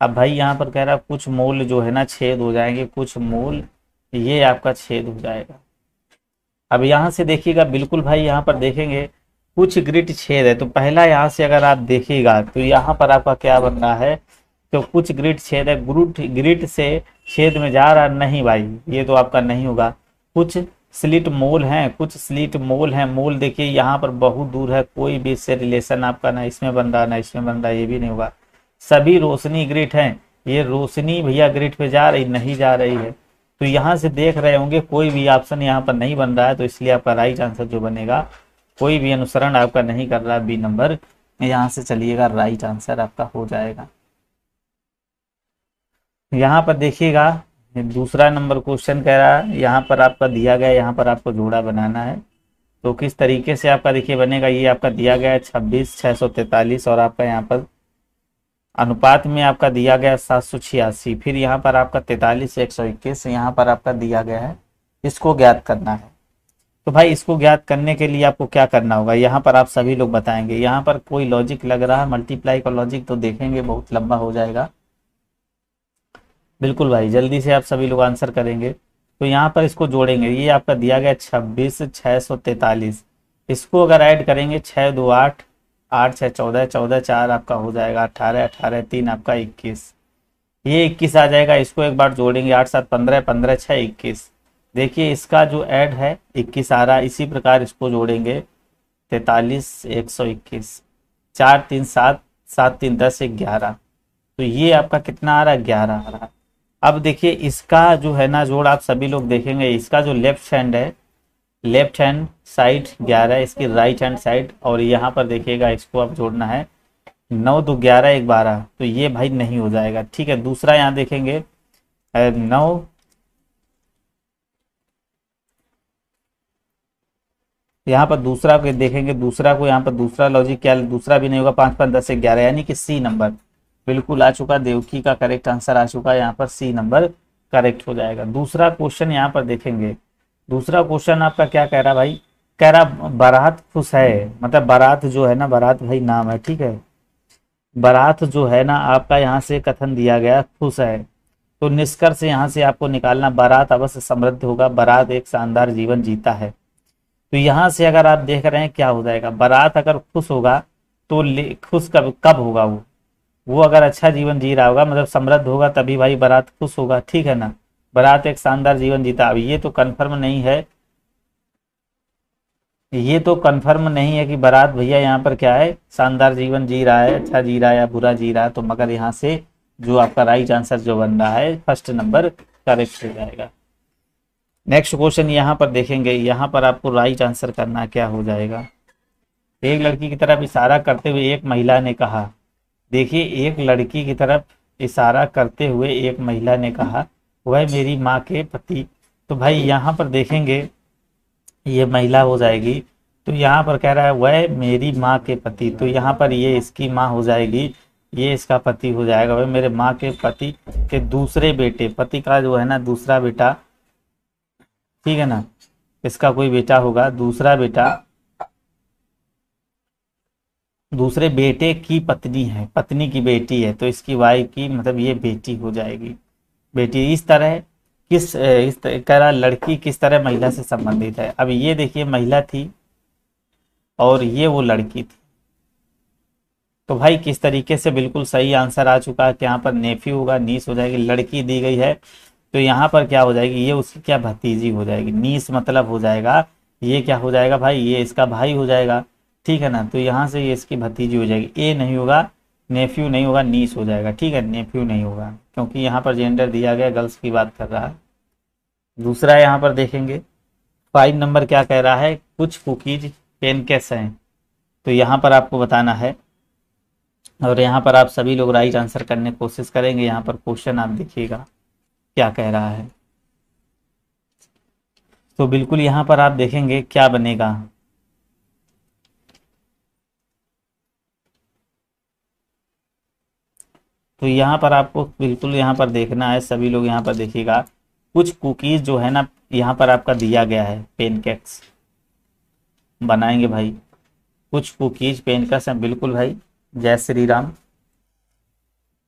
अब भाई यहाँ पर कह रहा कुछ मोल जो है ना छेद हो जाएंगे, कुछ मोल ये आपका छेद हो जाएगा। अब यहाँ से देखिएगा बिल्कुल भाई, यहाँ पर देखेंगे कुछ ग्रिड छेद है, तो पहला यहाँ से अगर आप देखिएगा तो यहाँ पर आपका क्या बन रहा है, तो कुछ ग्रिड छेद है, ग्रिड से छेद में जा रहा नहीं भाई, ये तो आपका नहीं होगा। कुछ स्लिट मोल हैं, कुछ स्लिट मोल हैं। मोल देखिए यहाँ पर बहुत दूर है, कोई भी इससे रिलेशन आपका ना इसमें बन रहा ना इसमें बन रहा, ये भी नहीं होगा। सभी रोशनी ग्रिड हैं, ये रोशनी भैया ग्रिड पे जा रही नहीं जा रही है। तो यहाँ से देख रहे होंगे कोई भी ऑप्शन यहाँ पर नहीं बन रहा है, तो इसलिए आपका राइट आंसर जो बनेगा, कोई भी अनुसरण आपका नहीं कर रहा, बी नंबर यहाँ से चलिएगा, राइट आंसर आपका हो जाएगा। यहाँ पर देखिएगा दूसरा नंबर क्वेश्चन कह रहा है, यहाँ पर आपका दिया गया, यहाँ पर आपको जोड़ा बनाना है। तो किस तरीके से आपका देखिए बनेगा, ये आपका दिया गया है 26,643, और आपका यहाँ पर अनुपात में आपका दिया गया 786, फिर यहाँ पर आपका 43,121 यहाँ पर आपका दिया गया है। इसको ज्ञात करना है। तो भाई इसको ज्ञात करने के लिए आपको क्या करना होगा, यहाँ पर आप सभी लोग बताएंगे। यहाँ पर कोई लॉजिक लग रहा है, मल्टीप्लाई का लॉजिक तो देखेंगे, बहुत लंबा हो जाएगा। बिल्कुल भाई जल्दी से आप सभी लोग आंसर करेंगे। तो यहाँ पर इसको जोड़ेंगे, ये आपका दिया गया 26,643, इसको अगर ऐड करेंगे 6 2 8, 8 6 14, 14 4 आपका हो जाएगा 18, 18 3 आपका 21, ये 21 आ जाएगा। इसको एक बार जोड़ेंगे 8 7 15, 15 6 21, देखिए इसका जो ऐड है 21 आ रहा है। इसी प्रकार इसको जोड़ेंगे 43,121, 4 3 7, 7 3 10 11, तो ये आपका कितना आ रहा है, 11 आ रहा है। अब देखिए इसका जो है ना जोड़ आप सभी लोग देखेंगे, इसका जो लेफ्ट हैंड है, लेफ्ट हैंड साइड 11, इसकी राइट हैंड साइड, और यहाँ पर देखिएगा इसको आप जोड़ना है 9 2 11 1 12, तो ये भाई नहीं हो जाएगा। ठीक है, दूसरा यहाँ देखेंगे 9, यहाँ पर दूसरा को देखेंगे, दूसरा को यहाँ पर दूसरा लॉजिक क्या, दूसरा भी नहीं होगा, 5 5 10 11, यानी कि सी नंबर बिल्कुल आ चुका, देवकी का करेक्ट आंसर आ चुका, यहाँ पर सी नंबर करेक्ट हो जाएगा। दूसरा क्वेश्चन यहाँ पर देखेंगे, दूसरा क्वेश्चन आपका क्या कह रहा भाई, कह रहा बारात खुश है, मतलब बारात जो है ना, बारात भाई नाम है, ठीक है, बारात जो है ना आपका यहाँ से कथन दिया गया खुश है। तो निष्कर्ष यहाँ से आपको निकालना, बारात अवश्य समृद्ध होगा, बारात एक शानदार जीवन जीता है। तो यहाँ से अगर आप देख रहे हैं क्या हो जाएगा, बारात अगर खुश होगा तो खुश कब कब होगा, वो अगर अच्छा जीवन जी रहा होगा, मतलब समृद्ध होगा, तभी भाई बारात खुश होगा, ठीक है ना। बारात एक शानदार जीवन जीता, अब ये तो कंफर्म नहीं है, ये तो कंफर्म नहीं है कि बारात भैया यहाँ पर क्या है, शानदार जीवन जी रहा है, अच्छा जी रहा है या बुरा जी रहा है। तो मगर यहाँ से जो आपका राइट आंसर जो बन रहा है, फर्स्ट नंबर करेक्ट हो जाएगा। नेक्स्ट क्वेश्चन यहाँ पर देखेंगे, यहाँ पर आपको राइट आंसर करना क्या हो जाएगा। एक लड़की की तरफ इशारा करते हुए एक महिला ने कहा, देखिए एक लड़की की तरफ इशारा करते हुए एक महिला ने कहा, वह मेरी माँ के पति। तो भाई यहाँ पर देखेंगे ये महिला हो जाएगी, तो यहाँ पर कह रहा है वह मेरी माँ के पति, तो यहाँ पर ये इसकी माँ हो जाएगी, ये इसका पति हो जाएगा। वह मेरे माँ के पति के दूसरे बेटे, पति का जो है ना दूसरा बेटा, ठीक है ना, इसका कोई बेटा होगा, दूसरा बेटा, दूसरे बेटे की पत्नी है, पत्नी की बेटी है, तो इसकी वाइफ की मतलब ये बेटी हो जाएगी, बेटी। इस तरह इस तरह लड़की किस तरह महिला से संबंधित है। अब ये देखिए महिला थी और ये वो लड़की थी, तो भाई किस तरीके से बिल्कुल सही आंसर आ चुका है कि यहाँ पर नेफ्यू होगा, नीस हो जाएगी, लड़की दी गई है तो यहाँ पर क्या हो जाएगी, ये उसकी क्या भतीजी हो जाएगी। नीस मतलब हो जाएगा ये क्या हो जाएगा भाई, ये इसका भाई हो जाएगा, ठीक है ना। तो यहाँ से ये इसकी भतीजी हो जाएगी, ए नहीं होगा, नेफ्यू नहीं होगा, नीस हो जाएगा, ठीक है, नेफ्यू नहीं होगा क्योंकि यहाँ पर जेंडर दिया गया, गर्ल्स की बात कर रहा है। दूसरा यहाँ पर देखेंगे 5 नंबर क्या कह रहा है, कुछ कुकीज पेनकेस हैं, तो यहाँ पर आपको बताना है और यहाँ पर आप सभी लोग राइट आंसर करने की कोशिश करेंगे। यहाँ पर क्वेश्चन आप देखिएगा क्या कह रहा है, तो बिल्कुल यहाँ पर आप देखेंगे क्या बनेगा। तो यहाँ पर आपको बिल्कुल यहाँ पर देखना है, सभी लोग यहाँ पर देखिएगा, कुछ कुकीज जो है ना यहाँ पर आपका दिया गया है, पेनकेक्स बनाएंगे भाई, कुछ कुकीज पेनकेक्स हैं, बिल्कुल भाई, जय श्री राम।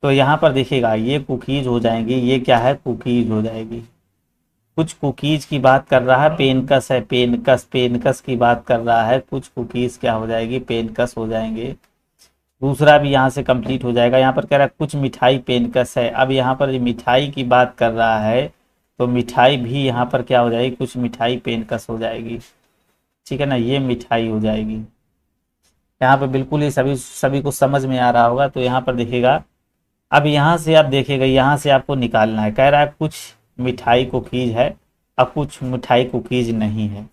तो यहाँ पर देखिएगा ये कुकीज हो जाएंगी, ये क्या है, कुकीज हो जाएगी, कुछ कुकीज की बात कर रहा है, पेनकस है, पेनकस पेनकस की बात कर रहा है, कुछ कुकीज क्या हो जाएगी, पेनकस हो जाएंगे। दूसरा भी यहाँ से कंप्लीट हो जाएगा। यहाँ पर कह रहा है कुछ मिठाई पेनकस है, अब यहाँ पर मिठाई की बात कर रहा है तो मिठाई भी यहाँ पर क्या हो जाएगी, कुछ मिठाई पेनकस हो जाएगी, ठीक है ना, ये मिठाई हो जाएगी। यहाँ पर बिल्कुल ही सभी सभी को समझ में आ रहा होगा। तो यहाँ पर देखिएगा, अब यहाँ से आप देखिएगा, यहाँ से आपको निकालना है, कह रहा है कुछ मिठाई कुकीज है और कुछ मिठाई कुकीज नहीं है।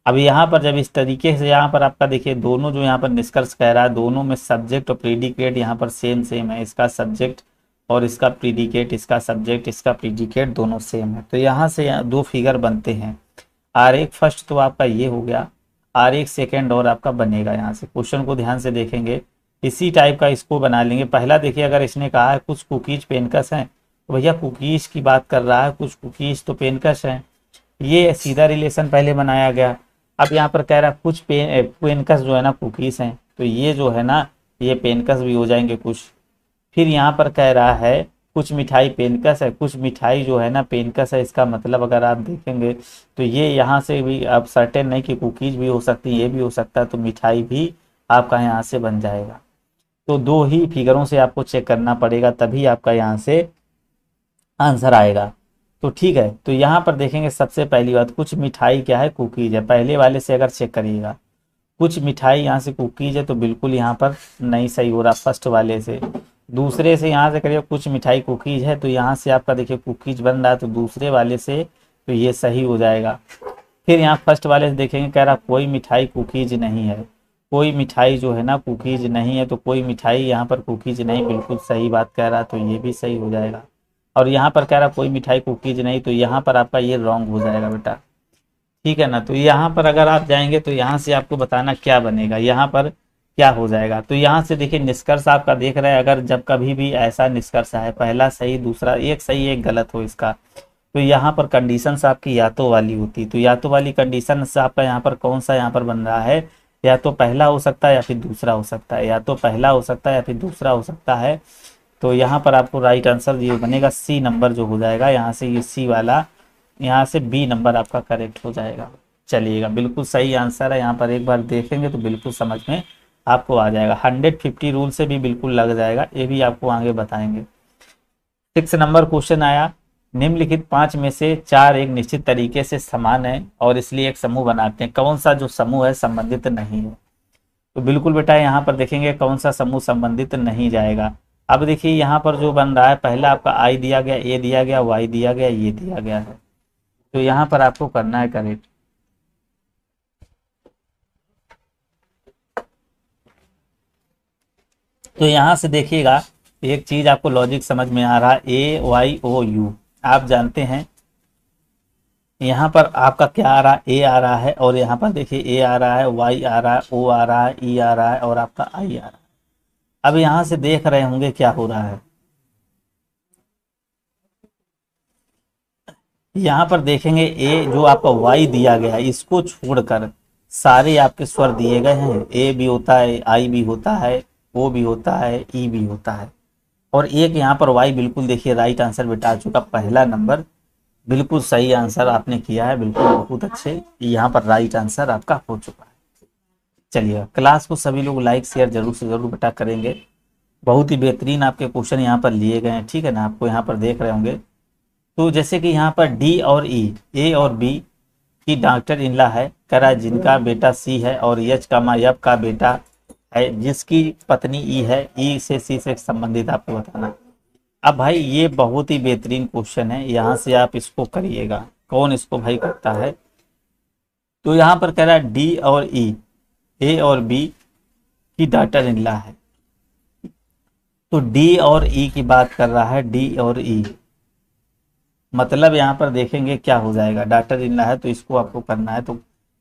अब यहाँ पर जब इस तरीके से यहाँ पर आपका देखिए दोनों जो यहाँ पर निष्कर्ष कह रहा है, दोनों में सब्जेक्ट और प्रीडिकेट यहाँ पर सेम सेम है, इसका सब्जेक्ट और इसका प्रीडिकेट, इसका सब्जेक्ट इसका प्रीडिकेट दोनों सेम है। तो यहाँ से दो फिगर बनते हैं, R1 फर्स्ट तो आपका ये हो गया, R1 सेकेंड और आपका बनेगा। यहाँ से क्वेश्चन को ध्यान से देखेंगे, इसी टाइप का इसको बना लेंगे। पहला देखिए, अगर इसने कहा है कुछ कुकीज पेनकस हैं, तो भैया कुकीज की बात कर रहा है, कुछ कुकीज तो पेनकस हैं, ये सीधा रिलेशन पहले बनाया गया। अब यहाँ पर कह रहा है कुछ पेनकस जो है ना कुकीज हैं, तो ये जो है ना ये पेनकस भी हो जाएंगे कुछ। फिर यहाँ पर कह रहा है कुछ मिठाई पेनकस है, कुछ मिठाई जो है ना पेनकस है, इसका मतलब अगर आप देखेंगे तो ये यहाँ से भी आप सर्टेन नहीं कि कुकीज भी हो सकती, ये भी हो सकता है, तो मिठाई भी आपका यहाँ से बन जाएगा। तो दो ही फिगरों से आपको चेक करना पड़ेगा, तभी आपका यहाँ से आंसर आएगा। तो ठीक है, तो यहाँ पर देखेंगे सबसे पहली बात, कुछ मिठाई क्या है, कुकीज है। पहले वाले से अगर चेक करिएगा, कुछ मिठाई यहाँ से कुकीज है, तो बिल्कुल यहाँ पर नहीं सही हो रहा फर्स्ट वाले से। दूसरे से यहाँ से करिए कुछ मिठाई कुकीज है, तो यहाँ से आपका देखिए कुकीज बन रहा है, तो दूसरे वाले से तो ये सही हो जाएगा। फिर यहाँ फर्स्ट वाले से देखेंगे, कह रहा कोई मिठाई कुकीज नहीं है, कोई मिठाई जो है ना कुकीज नहीं है, तो कोई मिठाई यहाँ पर कुकीज नहीं, बिल्कुल सही बात कह रहा, तो ये भी सही हो जाएगा। और यहाँ पर कह रहा कोई मिठाई कुकीज नहीं, तो यहाँ पर आपका ये रॉन्ग हो जाएगा बेटा, ठीक है ना। तो यहाँ पर अगर आप जाएंगे तो यहाँ से आपको बताना क्या बनेगा, यहाँ पर क्या हो जाएगा। तो यहाँ से देखिए निष्कर्ष आपका देख रहे हैं, अगर जब कभी भी ऐसा निष्कर्ष है, पहला सही दूसरा एक सही एक गलत हो इसका, तो यहाँ पर कंडीशंस आपकी या तो वाली होती, तो या तो वाली कंडीशन से आपका यहाँ पर कौन सा यहाँ पर बन रहा है, या तो पहला हो सकता है या फिर दूसरा हो सकता है, या तो पहला हो सकता है या फिर दूसरा हो सकता है। तो यहाँ पर आपको राइट आंसर ये बनेगा सी नंबर जो हो जाएगा, यहाँ से ये सी वाला, यहाँ से बी नंबर आपका करेक्ट हो जाएगा। चलिएगा, बिल्कुल सही आंसर है, यहाँ पर एक बार देखेंगे तो बिल्कुल समझ में आपको आ जाएगा। 150 रूल से भी बिल्कुल लग जाएगा, ये भी आपको आगे बताएंगे। 6 नंबर क्वेश्चन आया, निम्नलिखित 5 में से 4 एक निश्चित तरीके से समान है और इसलिए एक समूह बनाते हैं, कौन सा जो समूह है संबंधित नहीं है। तो बिल्कुल बेटा यहाँ पर देखेंगे कौन सा समूह संबंधित नहीं जाएगा। अब देखिए यहाँ पर जो बन रहा है, पहला आपका आई दिया गया, ए दिया गया, वाई दिया गया, ये दिया गया है, तो यहाँ पर आपको करना है करेक्ट। तो यहाँ से देखिएगा एक चीज आपको लॉजिक समझ में आ रहा है, ए वाई ओ यू, आप जानते हैं यहाँ पर आपका क्या आ रहा है, ए आ रहा है, और यहाँ पर देखिए ए आ रहा है, वाई आ रहा है, ओ आ रहा है, ई आ रहा है, और आपका आई आ रहा है। अब यहाँ से देख रहे होंगे क्या हो रहा है, यहाँ पर देखेंगे ए जो आपका वाई दिया गया है, इसको छोड़कर सारे आपके स्वर दिए गए हैं, ए भी होता है, आई भी होता है, ओ भी होता है, ई भी होता है, और एक यहाँ पर वाई। बिल्कुल देखिए राइट आंसर बेटा आ चुका, पहला नंबर बिल्कुल सही आंसर आपने किया है, बिल्कुल बहुत अच्छे, यहाँ पर राइट आंसर आपका हो चुका है। चलिए, क्लास को सभी लोग लाइक शेयर जरूर से जरूर बेटा करेंगे, बहुत ही बेहतरीन आपके क्वेश्चन यहाँ पर लिए गए हैं, ठीक है ना, आपको यहाँ पर देख रहे होंगे। तो जैसे कि यहाँ पर डी और ई, ए और बी, की डॉक्टर इनला है, कह रहा है जिनका बेटा सी है और यच का यफ का बेटा है जिसकी पत्नी ई है, ई से सी से संबंधित आपको बताना। अब भाई ये बहुत ही बेहतरीन क्वेश्चन है, यहाँ से आप इसको करिएगा। कौन इसको भाई करता है? तो यहाँ पर कह रहा है डी और ई, ए और बी की डॉटर इनला है। तो डी और ई की बात कर रहा है, डी और ई मतलब यहाँ पर देखेंगे क्या हो जाएगा। डॉटर इनला है तो इसको आपको करना है। तो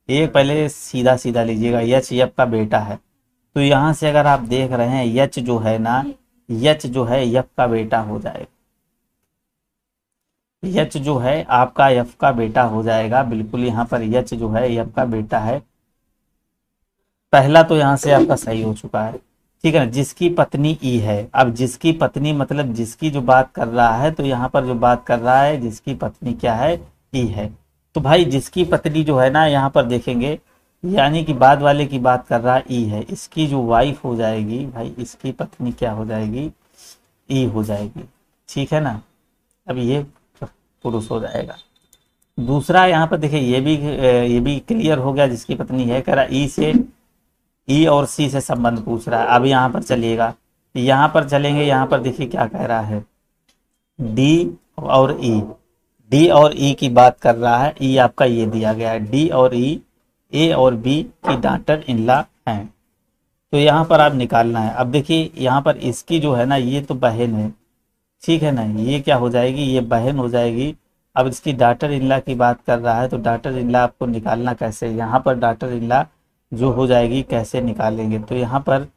एक पहले सीधा सीधा लीजिएगा, यच यफ का बेटा है। तो यहाँ से अगर आप देख रहे हैं यच जो है ना, यच जो है यफ का बेटा हो जाएगा। यच जो है आपका यफ का बेटा हो जाएगा। बिल्कुल यहाँ पर यच जो है यफ का बेटा है। पहला तो यहाँ से आपका सही हो चुका है, ठीक है ना। जिसकी पत्नी ई है, अब जिसकी पत्नी मतलब जिसकी जो बात कर रहा है, तो यहाँ पर जो बात कर रहा है जिसकी पत्नी क्या है, ई है। तो भाई जिसकी पत्नी जो है ना, यहाँ पर देखेंगे यानी कि बाद वाले की बात कर रहा है, ई है। इसकी जो वाइफ हो जाएगी भाई, इसकी पत्नी क्या हो जाएगी, ई हो जाएगी, ठीक है ना। अब ये पुरुष हो जाएगा। दूसरा यहाँ पर देखिए ये भी क्लियर हो गया, जिसकी पत्नी है। कह रहा ई से, ई और सी से संबंध पूछ रहा है। अब यहाँ पर चलिएगा, यहाँ पर चलेंगे। यहाँ पर देखिए क्या कह रहा है, डी और ई, डी और ई की बात कर रहा है। ई आपका ये दिया गया है, डी और ई ए और बी की डॉटर इनला हैं। तो यहाँ पर आप निकालना है। अब देखिए यहाँ पर इसकी जो है ना, ये तो बहन है, ठीक है ना। ये क्या हो जाएगी, ये बहन हो जाएगी। अब इसकी डॉटर इनला की बात कर रहा है, तो डॉटर इनला आपको निकालना कैसे, यहाँ पर डॉटर इनला जो हो जाएगी कैसे निकालेंगे। तो यहाँ पर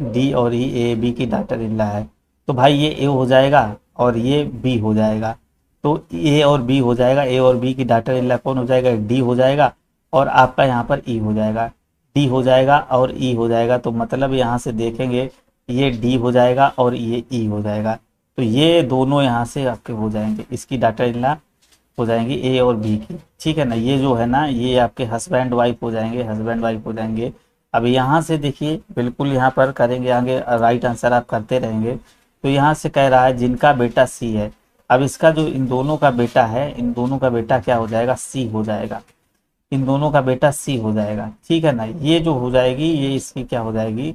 डी और ई ए बी की डॉटर इनला है। तो भाई ये ए हो जाएगा और ये बी हो जाएगा। तो ए और बी हो जाएगा, ए और बी की डॉटर इनला कौन हो जाएगा, डी हो जाएगा। और आपका यहाँ पर ई हो जाएगा, डी हो जाएगा और ई हो जाएगा। तो मतलब यहाँ से देखेंगे ये डी हो जाएगा और ये ई हो जाएगा। तो ये दोनों यहाँ से आपके हो जाएंगे, इसकी डॉटर इनला हो जाएंगी ए और बी की, ठीक है ना। ये जो है ना, ये आपके हस्बैंड वाइफ हो जाएंगे, हस्बैंड वाइफ हो जाएंगे। अब यहाँ से देखिए बिल्कुल यहाँ पर करेंगे आगे, राइट आंसर आप करते रहेंगे। तो यहाँ से कह रहा है जिनका बेटा सी है। अब इसका जो इन दोनों का बेटा है, इन दोनों का बेटा क्या हो जाएगा, सी हो जाएगा। इन दोनों का बेटा सी हो जाएगा, ठीक है ना। ये जो हो जाएगी ये इसकी क्या हो जाएगी,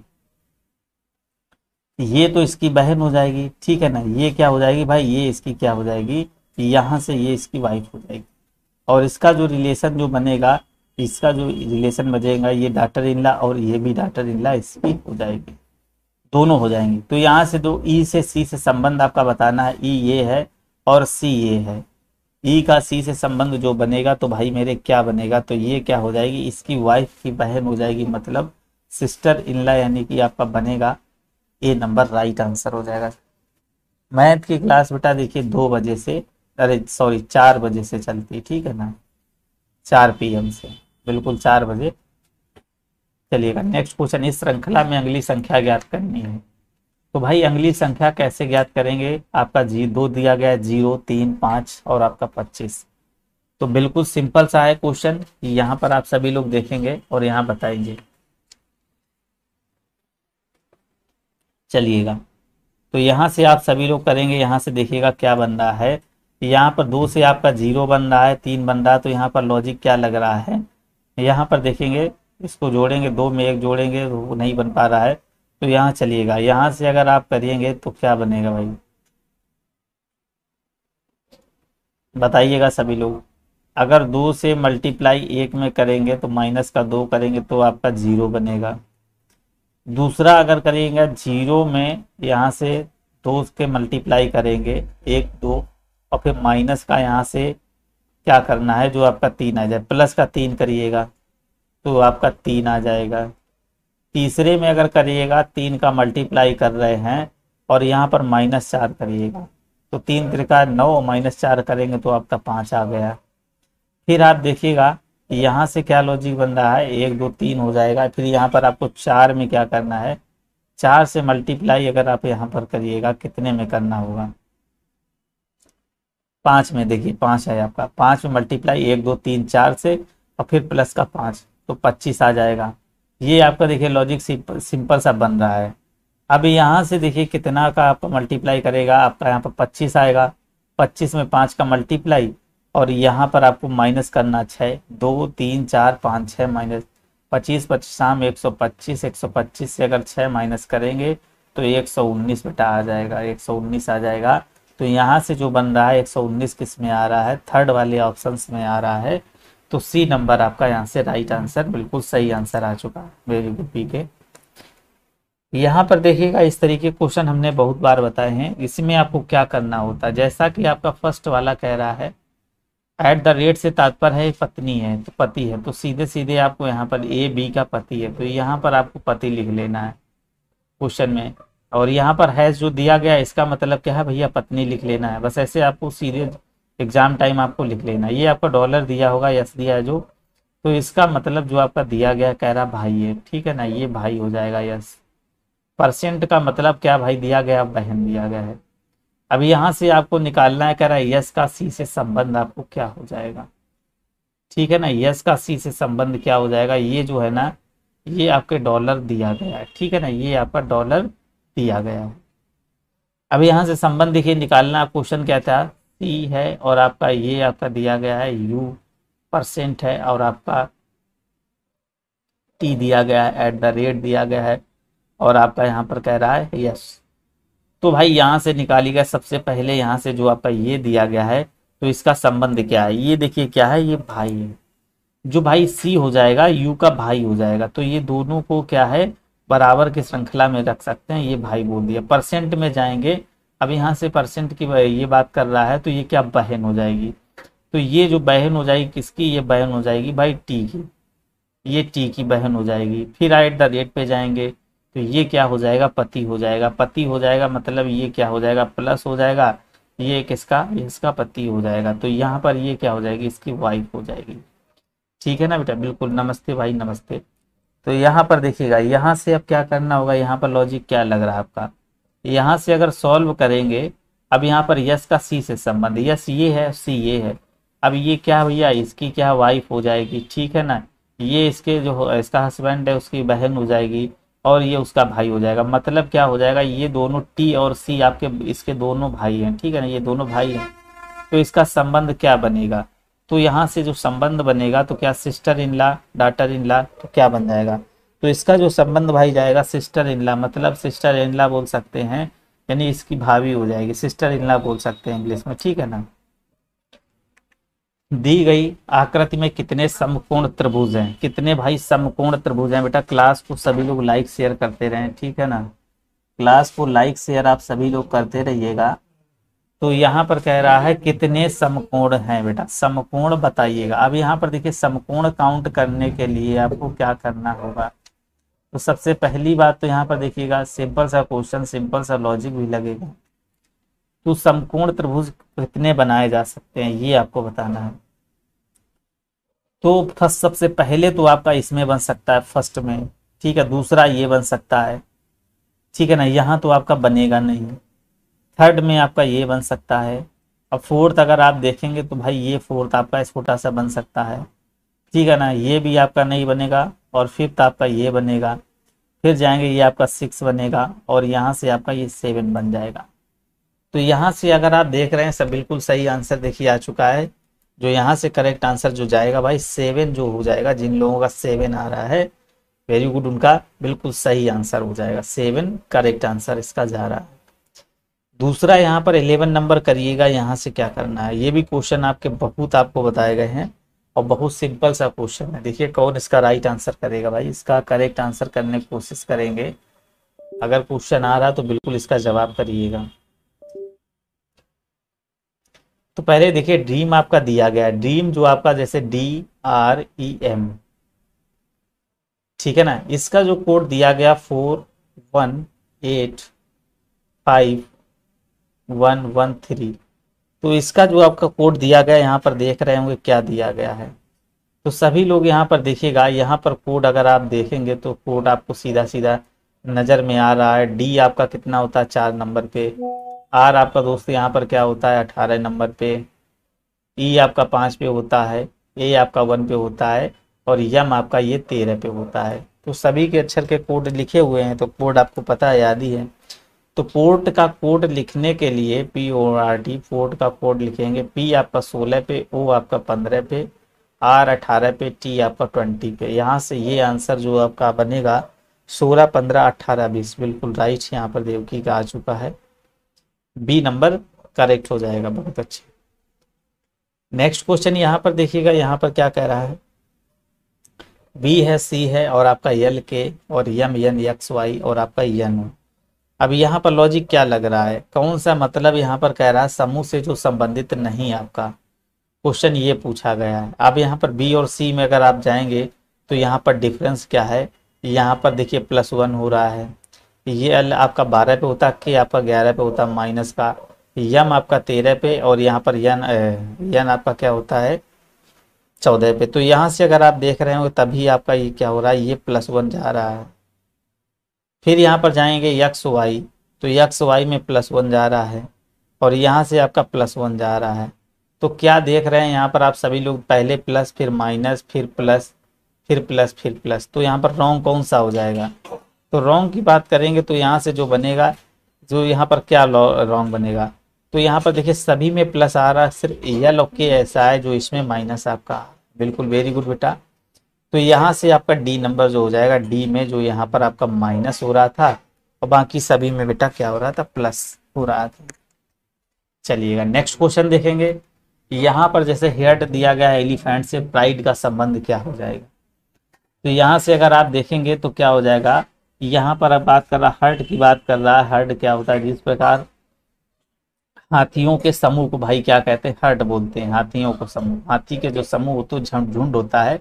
ये तो इसकी बहन हो जाएगी, ठीक है ना। ये क्या हो जाएगी भाई, ये इसकी क्या हो जाएगी, यहाँ से ये इसकी वाइफ हो जाएगी। और इसका जो रिलेशन जो बनेगा, इसका जो रिलेशन बनेगा, ये डॉटर इनला और ये भी डॉटर इनला इसकी हो जाएगी, दोनों हो जाएंगी। तो यहाँ से दो ई से सी से संबंध आपका बताना है। ई ये है और सी ये है। ई का सी से संबंध जो बनेगा तो भाई मेरे क्या बनेगा, तो ये क्या हो जाएगी, इसकी वाइफ की बहन हो जाएगी, मतलब सिस्टर इनला, यानी कि आपका बनेगा ए नंबर राइट आंसर हो जाएगा। मैथ की क्लास बेटा देखिए 2 बजे से, अरे सॉरी 4 बजे से चलती है, ठीक है ना, 4 PM से, बिल्कुल 4 बजे चलिएगा। नेक्स्ट क्वेश्चन, इस श्रृंखला में अगली संख्या ज्ञात करनी है। तो भाई अगली संख्या कैसे ज्ञात करेंगे, आपका 2 दिया गया है, 0, 3, 5 और आपका 25। तो बिल्कुल सिंपल सा है क्वेश्चन, यहाँ पर आप सभी लोग देखेंगे और यहाँ बताएंगे। चलिएगा, तो यहाँ से आप सभी लोग करेंगे। यहाँ से देखिएगा क्या बन रहा है, यहाँ पर 2 से आपका 0 बन रहा है, 3 बन रहा है। तो यहाँ पर लॉजिक क्या लग रहा है, यहाँ पर देखेंगे इसको जोड़ेंगे, 2 में 1 जोड़ेंगे तो वो नहीं बन पा रहा है। तो यहाँ चलिएगा, यहाँ से अगर आप करिएंगे तो क्या बनेगा भाई, बताइएगा सभी लोग। अगर 2 से मल्टीप्लाई 1 में करेंगे तो माइनस का 2 करेंगे तो आपका 0 बनेगा। दूसरा अगर करेंगे 0 में यहाँ से 2 के मल्टीप्लाई करेंगे 1, 2 और फिर माइनस का यहाँ से क्या करना है, जो आपका 3 आ जाए, प्लस का 3 करिएगा तो आपका 3 आ जाएगा। तीसरे में अगर करिएगा 3 का मल्टीप्लाई कर रहे हैं और यहाँ पर -4 करिएगा तो 3 त्रिका 9 -4 करेंगे तो आपका 5 आ गया। फिर आप देखिएगा यहाँ से क्या लॉजिक बन रहा है, 1, 2, 3 हो जाएगा। फिर यहाँ पर आपको 4 में क्या करना है, 4 से मल्टीप्लाई अगर आप यहाँ पर करिएगा कितने में करना होगा, 5 में। देखिए 5 है आपका, 5 में मल्टीप्लाई 1, 2, 3, 4 से और फिर प्लस का 5 तो 25 आ जाएगा। ये आपका देखिए लॉजिक सिंपल सा बन रहा है। अब यहाँ से देखिए कितना का आपका मल्टीप्लाई करेगा, आपका यहाँ पर 25 आएगा। 25 में 5 का मल्टीप्लाई, और यहाँ पर आपको माइनस करना 6, 2 3 4 5 6 माइनस 25, 25 शाम 125, 125 से अगर 6 माइनस करेंगे तो 119 बेटा आ जाएगा, 119 आ जाएगा। तो यहाँ से जो बन रहा है 119 किस में आ रहा है, थर्ड वाले ऑप्शन में आ रहा है। तो सी नंबर आपका यहाँ से राइट आंसर, बिल्कुल सही आंसर आ चुका है। वेरी गुड पीके। यहाँ पर देखिएगा इस तरीके क्वेश्चन हमने बहुत बार बताए हैं। इसमें आपको क्या करना होता है, जैसा कि आपका फर्स्ट वाला कह रहा है एट द रेट से तात्पर्य है पत्नी है, तो पति है, तो सीधे सीधे आपको यहाँ पर ए बी का पति है, तो यहाँ पर आपको पति लिख लेना है क्वेश्चन में। और यहाँ पर हैज जो दिया गया है इसका मतलब क्या है भैया, पत्नी लिख लेना है। बस ऐसे आपको सीधे एग्जाम टाइम आपको लिख लेना है। ये आपका डॉलर दिया होगा, यस दिया है जो, तो इसका मतलब जो आपका दिया गया कह रहा भाई है, ठीक है ना, ये भाई हो जाएगा यस। परसेंट का मतलब क्या भाई, दिया गया बहन दिया गया है। अब यहाँ से आपको निकालना है, कह रहा है यस का सी से संबंध आपको क्या हो जाएगा, ठीक है ना, यस का सी से संबंध क्या हो जाएगा, ये जो है ना ये आपके डॉलर दिया गया है, ठीक है ना, ये आपका डॉलर दिया गया है। अब यहाँ से संबंध देखिए निकालना, क्वेश्चन क्या था, सी है और आपका ये आपका दिया गया है यू परसेंट है, और आपका टी दिया गया है, एट द रेट दिया गया है, और आपका यहाँ पर कह रहा है यस। तो भाई यहाँ से निकालिएगा सबसे पहले, यहाँ से जो आपका ये दिया गया है तो इसका संबंध क्या है, ये देखिए क्या है, ये भाई है। जो भाई सी हो जाएगा यू का भाई हो जाएगा, तो ये दोनों को क्या है बराबर की श्रृंखला में रख सकते हैं, ये भाई बोल दिया। परसेंट में जाएंगे, अब यहाँ से परसेंट की ये बात कर रहा है, तो ये क्या बहन हो जाएगी, तो ये जो बहन हो जाएगी किसकी, ये बहन हो जाएगी भाई टी की, ये टी की बहन हो जाएगी। फिर एट द रेट पे जाएंगे तो ये क्या हो जाएगा, पति हो जाएगा, पति हो जाएगा मतलब ये क्या हो जाएगा, प्लस हो जाएगा, ये किसका, इसका पति हो जाएगा, तो यहाँ पर ये क्या हो जाएगी, इसकी वाइफ हो जाएगी, ठीक है ना बेटा, बिल्कुल। नमस्ते भाई नमस्ते। तो यहाँ पर देखिएगा, यहाँ से अब क्या करना होगा, यहाँ पर लॉजिक क्या लग रहा है आपका, यहाँ से अगर सॉल्व करेंगे, अब यहाँ पर यस का सी से संबंध, यस ये है सी ये है, अब ये क्या भैया इसकी क्या वाइफ हो जाएगी, ठीक है ना, ये इसके जो इसका हस्बैंड है उसकी बहन हो जाएगी, और ये उसका भाई हो जाएगा। मतलब क्या हो जाएगा, ये दोनों टी और सी आपके इसके दोनों भाई हैं, ठीक है ना, ये दोनों भाई हैं, तो इसका संबंध क्या बनेगा, तो यहाँ से जो संबंध बनेगा तो क्या sister in law daughter in law, तो क्या बन जाएगा, तो इसका जो संबंध भाई जाएगा सिस्टर इन लॉ, मतलब सिस्टर इन लॉ बोल सकते हैं, यानी इसकी भाभी हो जाएगी, सिस्टर इन लॉ बोल सकते हैं इंग्लिश में, ठीक है ना। दी गई आकृति में कितने समकोण त्रिभुज हैं, कितने भाई समकोण त्रिभुज हैं बेटा। क्लास को सभी लोग लाइक शेयर करते रहें, ठीक है ना, क्लास को लाइक शेयर आप सभी लोग करते रहिएगा। तो यहाँ पर कह रहा है कितने समकोण हैं बेटा, समकोण बताइएगा। अब यहाँ पर देखिए समकोण काउंट करने के लिए आपको क्या करना होगा, तो सबसे पहली बात तो यहाँ पर देखिएगा सिंपल सा क्वेश्चन, सिंपल सा लॉजिक भी लगेगा। तो समकोण त्रिभुज कितने बनाए जा सकते हैं ये आपको बताना है। तो फर्स्ट सबसे पहले तो आपका इसमें बन सकता है फर्स्ट में, ठीक है, दूसरा ये बन सकता है, ठीक है ना, यहाँ तो आपका बनेगा नहीं। थर्ड में आपका ये बन सकता है, और फोर्थ अगर आप देखेंगे तो भाई ये फोर्थ आपका छोटा सा बन सकता है, ठीक है ना, ये भी आपका नहीं बनेगा। और फिफ्थ आपका ये बनेगा, फिर जाएंगे ये आपका 6 बनेगा, और यहाँ से आपका ये 7 बन जाएगा। तो यहाँ से अगर आप देख रहे हैं सब बिल्कुल सही आंसर देखिए आ चुका है। जो यहाँ से करेक्ट आंसर जो जाएगा भाई 7 जो हो जाएगा, जिन लोगों का 7 आ रहा है वेरी गुड, उनका बिल्कुल सही आंसर हो जाएगा, 7 करेक्ट आंसर इसका जा रहा है। दूसरा यहाँ पर 11 नंबर करिएगा, यहाँ से क्या करना है, ये भी क्वेश्चन आपके बहुत आपको बताए गए हैं और बहुत सिंपल सा क्वेश्चन है। देखिए कौन इसका राइट आंसर करेगा भाई, इसका करेक्ट आंसर करने की कोशिश करेंगे। अगर क्वेश्चन आ रहा तो बिल्कुल इसका जवाब करिएगा। तो पहले देखिए ड्रीम आपका दिया गया है, ड्रीम जो आपका जैसे DREM, ठीक है ना, इसका जो कोड दिया गया 41851113, तो इसका जो आपका कोड दिया गया यहाँ पर देख रहे होंगे क्या दिया गया है। तो सभी लोग यहाँ पर देखिएगा, यहाँ पर कोड अगर आप देखेंगे तो कोड आपको सीधा सीधा नजर में आ रहा है। डी आपका कितना होता है 4 नंबर पे, आर आपका दोस्त यहाँ पर क्या होता है 18 नंबर पे, ई आपका 5 पे होता है, ए आपका 1 पे होता है, और यम आपका ये 13 पे होता है। तो सभी के अक्षर के कोड लिखे हुए हैं, तो कोड आपको पता है याद ही है। तो पोर्ट का कोड लिखने के लिए PORT पोर्ट का कोड लिखेंगे। P आपका 16 पे, O आपका 15 पे, R 18 पे, T आपका 20 पे। यहाँ से ये आंसर जो आपका बनेगा 16, 15, 18, 20 बिल्कुल राइट यहाँ पर देवकी का आ चुका है। बी नंबर करेक्ट हो जाएगा। बहुत अच्छे। नेक्स्ट क्वेश्चन यहाँ पर देखिएगा, यहाँ पर क्या कह रहा है, बी है, सी है और आपका LK और MNXY और आपका NO। अब यहाँ पर लॉजिक क्या लग रहा है, कौन सा मतलब यहाँ पर कह रहा है समूह से जो संबंधित नहीं आपका, क्वेश्चन ये पूछा गया है। अब यहाँ पर बी और सी में अगर आप जाएंगे तो यहाँ पर डिफरेंस क्या है, यहाँ पर देखिए +1 हो रहा है, ये L आपका 12 पे होता, K आपका 11 पे होता माइनस का, M आपका 13 पे और यहाँ पर N आपका क्या होता है 14 पे। तो यहाँ से अगर आप देख रहे हो तभी आपका ये क्या हो रहा है, ये +1 जा रहा है। फिर यहाँ पर जाएंगे XY, तो XY में +1 जा रहा है और यहाँ से आपका +1 जा रहा है। तो क्या देख रहे हैं यहाँ पर आप सभी लोग, पहले प्लस फिर माइनस फिर प्लस फिर प्लस फिर प्लस। तो यहाँ पर रॉन्ग कौन सा हो जाएगा, तो रॉन्ग की बात करेंगे तो यहाँ से जो बनेगा, जो यहाँ पर क्या रॉन्ग बनेगा, तो यहाँ पर देखिए सभी में प्लस आ रहा है, सिर्फ L और K ऐसा है जो इसमें माइनस आपका। बिल्कुल वेरी गुड बेटा। तो यहाँ से आपका डी नंबर जो हो जाएगा, डी में जो यहाँ पर आपका माइनस हो रहा था और बाकी सभी में बेटा क्या हो रहा था, प्लस हो रहा था। चलिएगा नेक्स्ट क्वेश्चन देखेंगे। यहाँ पर जैसे हेड दिया गया है, एलिफेंट से प्राइड का संबंध क्या हो जाएगा। तो यहाँ से अगर आप देखेंगे तो क्या हो जाएगा, यहाँ पर अब बात कर रहा हर्ट की बात कर रहा है। हर्ट क्या होता है, जिस प्रकार हाथियों के समूह को भाई क्या कहते हैं, हर्ट बोलते हैं। हाथियों को समूह, हाथी के जो समूह होते हैं, झुंड होता है,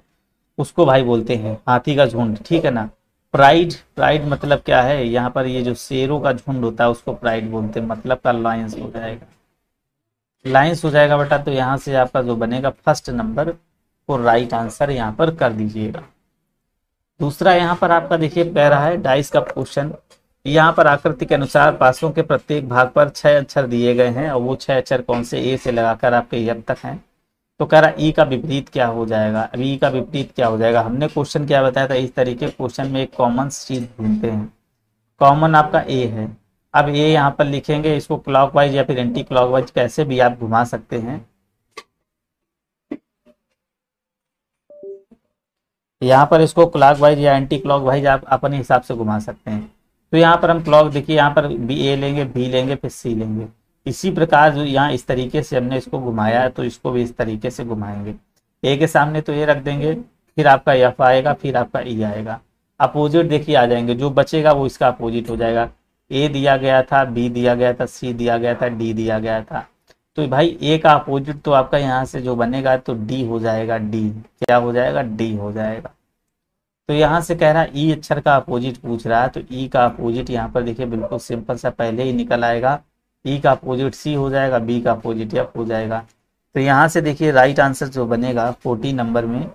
उसको भाई बोलते हैं हाथी का झुंड, ठीक है ना। प्राइड, प्राइड मतलब क्या है, यहाँ पर ये जो शेरों का झुंड होता है उसको प्राइड बोलते हैं, मतलब का लायंस हो जाएगा, लायंस हो जाएगा बेटा। तो यहाँ से आपका जो बनेगा फर्स्ट नंबर को राइट आंसर यहाँ पर कर दीजिएगा। दूसरा यहाँ पर आपका देखिए कह रहा है डाइस का क्वेश्चन, यहाँ पर आकृति के अनुसार पासों के प्रत्येक भाग पर 6 अक्षर दिए गए हैं और वो 6 अक्षर कौन से, ए से लगाकर आपके अब तक हैं। तो कह रहा ई का विपरीत क्या हो जाएगा। अब ई का विपरीत क्या हो जाएगा, हमने क्वेश्चन क्या बताया था, इस तरीके क्वेश्चन में एक कॉमन चीज ढूंढते हैं। कॉमन आपका ए है। अब ए यहाँ पर लिखेंगे, इसको क्लॉकवाइज या फिर एंटी क्लॉकवाइज कैसे भी आप घुमा सकते हैं। यहाँ पर इसको क्लॉकवाइज या एंटी क्लॉकवाइज आप अपने हिसाब से घुमा सकते हैं। तो यहाँ पर हम क्लॉक देखिए, यहाँ पर बी ए लेंगे, बी लेंगे, फिर सी लेंगे। इसी प्रकार जो यहाँ इस तरीके से हमने इसको घुमाया है तो इसको भी इस तरीके से घुमाएंगे। ए के सामने तो ए रख देंगे, फिर आपका एफ आएगा, फिर आपका ई आएगा। अपोजिट देखिए आ जाएंगे, जो बचेगा वो इसका अपोजिट हो जाएगा। ए दिया गया था, बी दिया गया था, सी दिया गया था, डी दिया गया था। तो भाई ए का अपोजिट तो आपका यहाँ से जो बनेगा तो डी हो जाएगा। डी क्या हो जाएगा, डी हो जाएगा। तो यहाँ से कह रहा है ई अक्षर का अपोजिट पूछ रहा है, तो ई का अपोजिट यहाँ पर देखिए बिल्कुल सिंपल सा पहले ही निकल आएगा। ई का अपोजिट सी हो जाएगा, बी का अपोजिट एफ हो जाएगा। तो यहाँ से देखिए राइट आंसर जो बनेगा 40 नंबर में,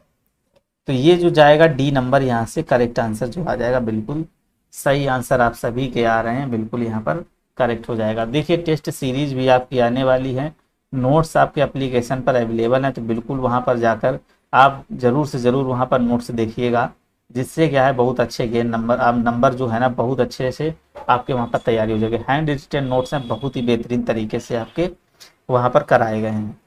तो ये जो जाएगा डी नंबर यहाँ से करेक्ट आंसर जो आ जाएगा। बिल्कुल सही आंसर आप सभी के आ रहे हैं, बिल्कुल यहाँ पर करेक्ट हो जाएगा। देखिए टेस्ट सीरीज भी आपकी आने वाली है, नोट्स आपके एप्लीकेशन पर अवेलेबल है, तो बिल्कुल वहाँ पर जाकर आप जरूर से ज़रूर वहाँ पर नोट्स देखिएगा, जिससे क्या है बहुत अच्छे गेन नंबर आप नंबर जो है ना बहुत अच्छे से आपके वहाँ पर तैयारी हो जाएगी। हैंड रिटेन नोट्स हैं, बहुत ही बेहतरीन तरीके से आपके वहाँ पर कराए गए हैं।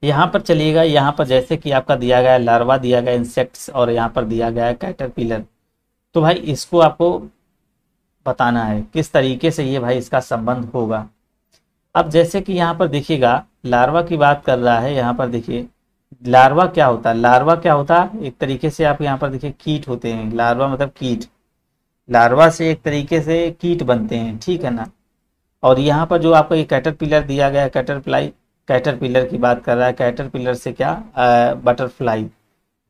यहाँ पर चलिएगा, यहाँ पर जैसे कि आपका दिया गया है लार्वा, दिया गया इंसेक्ट्स और यहाँ पर दिया गया है कैटरपिलर। तो भाई इसको आपको बताना है किस तरीके से ये भाई इसका संबंध होगा। अब जैसे कि यहाँ पर देखिएगा लार्वा की बात कर रहा है, यहाँ पर देखिए लार्वा क्या होता है, लार्वा क्या होता है एक तरीके से आप यहाँ पर देखिए कीट होते हैं। लार्वा मतलब कीट, लार्वा से एक तरीके से कीट बनते हैं, ठीक है ना। और यहाँ पर जो आपको ये कैटरपिलर दिया गया है, कैटरपिलर की बात कर रहा है, कैटरपिलर से क्या बटरफ्लाई,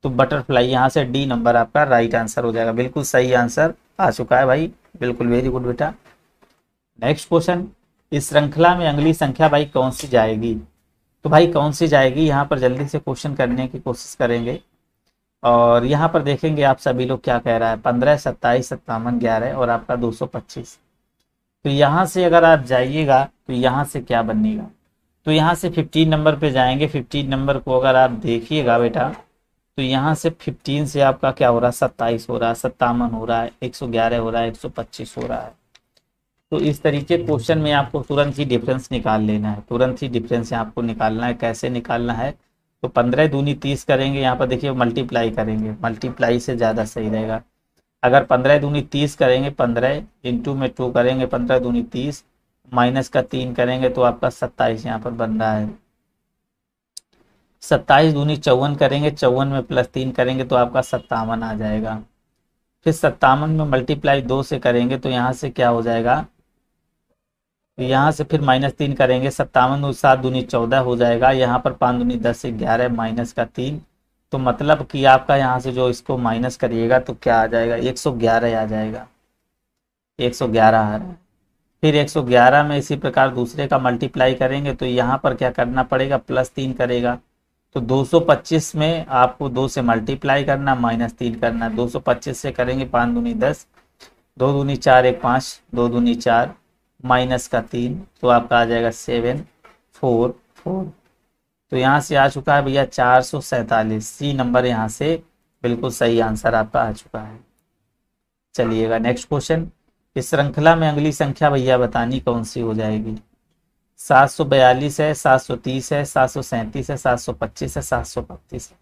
तो बटरफ्लाई यहाँ से डी नंबर आपका राइट आंसर हो जाएगा। बिल्कुल सही आंसर आ चुका है भाई, बिल्कुल वेरी गुड बेटा। नेक्स्ट क्वेश्चन, इस श्रृंखला में अगली संख्या भाई कौन सी जाएगी। तो भाई कौन सी जाएगी, यहाँ पर जल्दी से क्वेश्चन करने की कोशिश करेंगे और यहाँ पर देखेंगे आप सभी लोग क्या कह रहा है। 15, 27, 57, 11 और आपका 225। तो यहाँ से अगर आप जाइएगा तो यहाँ से क्या बनेगा, तो यहाँ से 15 नंबर पे जाएंगे। 15 नंबर को अगर आप देखिएगा बेटा तो यहाँ से 15 से आपका क्या हो रहा है, 27 हो रहा है, 57 हो रहा है, 111 हो रहा है, 125 हो रहा है। तो इस तरीके क्वेश्चन में आपको तुरंत ही डिफरेंस निकाल लेना है, तुरंत ही डिफरेंस यहाँ आपको निकालना है। कैसे निकालना है, तो 15 दूनी 30 करेंगे, यहाँ पर देखिए मल्टीप्लाई करेंगे, मल्टीप्लाई से ज़्यादा सही रहेगा। अगर 15 दूनी 30 करेंगे, 15 इंटू में 2 करेंगे, 15 दूनी 30 माइनस का 3 करेंगे तो आपका 27 यहाँ पर बन रहा है। 27 दूनी 54 करेंगे, 54 में प्लस 3 करेंगे तो आपका 57 आ जाएगा। फिर 57 में मल्टीप्लाई 2 से करेंगे तो यहाँ से क्या हो जाएगा, यहाँ से फिर -3 करेंगे, 57 और 7 दूनी 14 हो जाएगा। यहाँ पर 5 दूनी 10 से 11 माइनस का 3, तो मतलब कि आपका यहाँ से जो इसको माइनस करिएगा तो क्या आ जाएगा, 111 आ जाएगा, 111 आ रहा है। फिर 111 में इसी प्रकार दूसरे का मल्टीप्लाई करेंगे तो यहाँ पर क्या करना पड़ेगा, +3 करेगा। तो 225 में आपको 2 से मल्टीप्लाई करना, -3 करना। 225 से करेंगे 5 दूनी 10, 2 दूनी 4, 1 5, 2 दूनी 4 माइनस का 3, तो आपका आ जाएगा 744। तो यहाँ से आ चुका है भैया 447। सी नंबर यहाँ से बिल्कुल सही आंसर आपका आ चुका है। चलिएगा नेक्स्ट क्वेश्चन। इस श्रृंखला में अगली संख्या भैया बतानी कौन सी हो जाएगी। 742 है, 730 है, 737 है, 725 है, 732 है।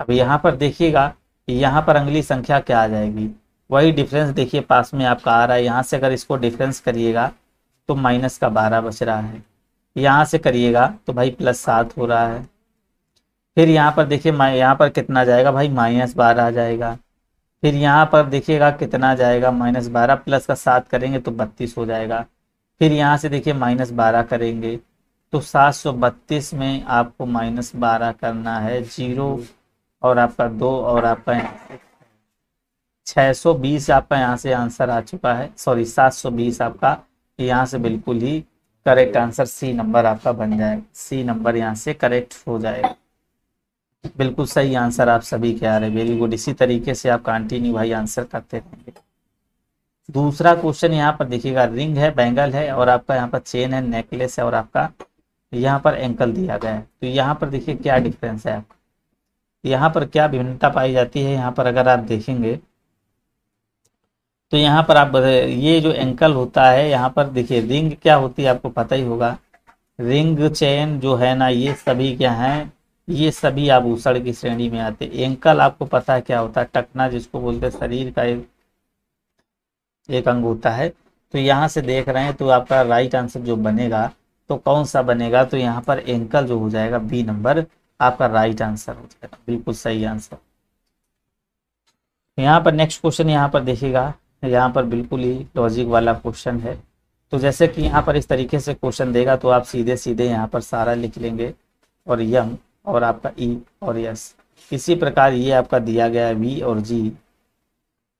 अब यहाँ पर देखिएगा, यहाँ पर अगली संख्या क्या आ जाएगी, वही डिफरेंस देखिए पास में आपका आ रहा है। यहाँ से अगर इसको डिफरेंस करिएगा तो -12 बच रहा है, यहाँ से करिएगा तो भाई +7 हो रहा है। फिर यहाँ पर देखिए यहाँ पर कितना जाएगा भाई, -12 आ जाएगा। फिर यहाँ पर देखिएगा कितना जाएगा, -12 प्लस का 7 करेंगे तो 32 हो जाएगा। फिर यहाँ से देखिए -12 करेंगे तो 732 में आपको -12 करना है, 0 और आपका 2 और आपका 620 आपका यहाँ से आंसर आ चुका है। सॉरी 720 आपका यहाँ से बिल्कुल ही करेक्ट आंसर सी नंबर आपका बन जाएगा। सी नंबर यहाँ से करेक्ट हो जाएगा। बिल्कुल सही आंसर आप सभी के आ रहे, वेरी गुड। इसी तरीके से आप कंटिन्यू भाई आंसर करते रहेंगे। दूसरा क्वेश्चन यहाँ पर देखिएगा, रिंग है, बैंगल है और आपका यहाँ पर चेन है, नेकलेस है और आपका यहाँ पर एंकल दिया गया है। तो यहाँ पर देखिए क्या डिफरेंस है आपका, यहाँ पर क्या भिन्नता पाई जाती है। यहाँ पर अगर आप देखेंगे तो यहाँ पर आप ये जो एंकल होता है, यहाँ पर देखिए रिंग क्या होती है आपको पता ही होगा। रिंग चेन जो है ना, ये सभी क्या हैं, ये सभी आभूषण की श्रेणी में आते हैं। एंकल आपको पता है क्या होता है, टखना जिसको बोलते हैं, शरीर का एक अंग होता है। तो यहाँ से देख रहे हैं तो आपका राइट आंसर जो बनेगा तो कौन सा बनेगा, तो यहाँ पर एंकल जो हो जाएगा, बी नंबर आपका राइट आंसर हो जाएगा, बिल्कुल सही आंसर। यहाँ पर नेक्स्ट क्वेश्चन यहाँ पर देखिएगा, यहाँ पर बिल्कुल ही लॉजिक वाला क्वेश्चन है। तो जैसे कि यहाँ पर इस तरीके से क्वेश्चन देगा तो आप सीधे सीधे यहाँ पर सारा लिख लेंगे, और यम और आपका ई और यस। इसी प्रकार ये आपका दिया गया है वी और जी,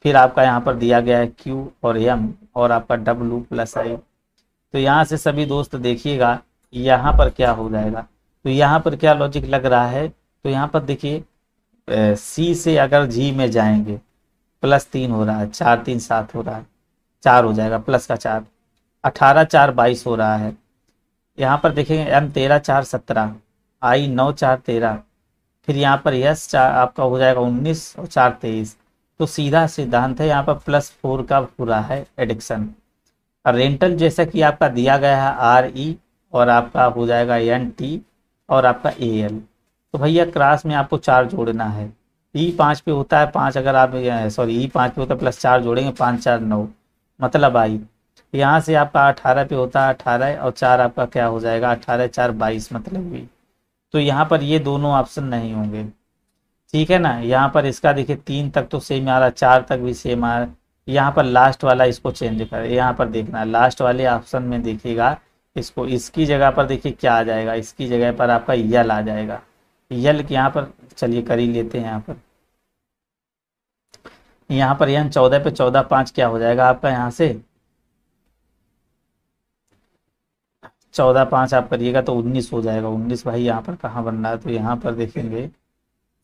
फिर आपका यहाँ पर दिया गया है क्यू और एम और आपका डब्ल्यू प्लस आई। तो यहाँ से सभी दोस्त देखिएगा यहाँ पर क्या हो जाएगा, तो यहाँ पर क्या लॉजिक लग रहा है। तो यहाँ पर देखिए सी से अगर जी में जाएंगे, +3 हो रहा है, 4 3 7 हो रहा है, 4 हो जाएगा प्लस का 4, 18 4 22 हो रहा है। यहाँ पर देखेंगे एम 13 4 17, आई 9 4 13, फिर यहाँ पर यस 4 आपका हो जाएगा 19 और 4 23। तो सीधा सिद्धांत है, यहाँ पर +4 का पूरा है एडिक्शन। रेंटल जैसा कि आपका दिया गया है आर ई और आपका हो जाएगा एन टी और आपका ए एल। तो भैया क्रास में आपको 4 जोड़ना है। ई 5 पे होता है 5, अगर आप सॉरी ई 5 पे होता है +4 जोड़ेंगे 5 4 9, मतलब आई। यहाँ से आपका 18 पे होता है 18 और 4 आपका क्या हो जाएगा, 18 4 22 मतलब भी। तो यहाँ पर ये दोनों ऑप्शन नहीं होंगे, ठीक है ना। यहाँ पर इसका देखिए 3 तक तो सेम आ रहा, 4 तक भी सेम आ रहा। यहाँ पर लास्ट वाला इसको चेंज कर, यहाँ पर देखना लास्ट वाले ऑप्शन में देखिएगा इसको, इसकी जगह पर देखिए क्या आ जाएगा, इसकी जगह पर आपका यल आ जाएगा। यल के यहाँ पर चलिए कर ही लेते हैं। यहाँ पर यह 14 पे 14 5 क्या हो जाएगा आपका, यहाँ से 14 5 आप करिएगा तो 19 हो जाएगा। 19 भाई यहाँ पर कहाँ बन रहा है, तो यहाँ पर देखेंगे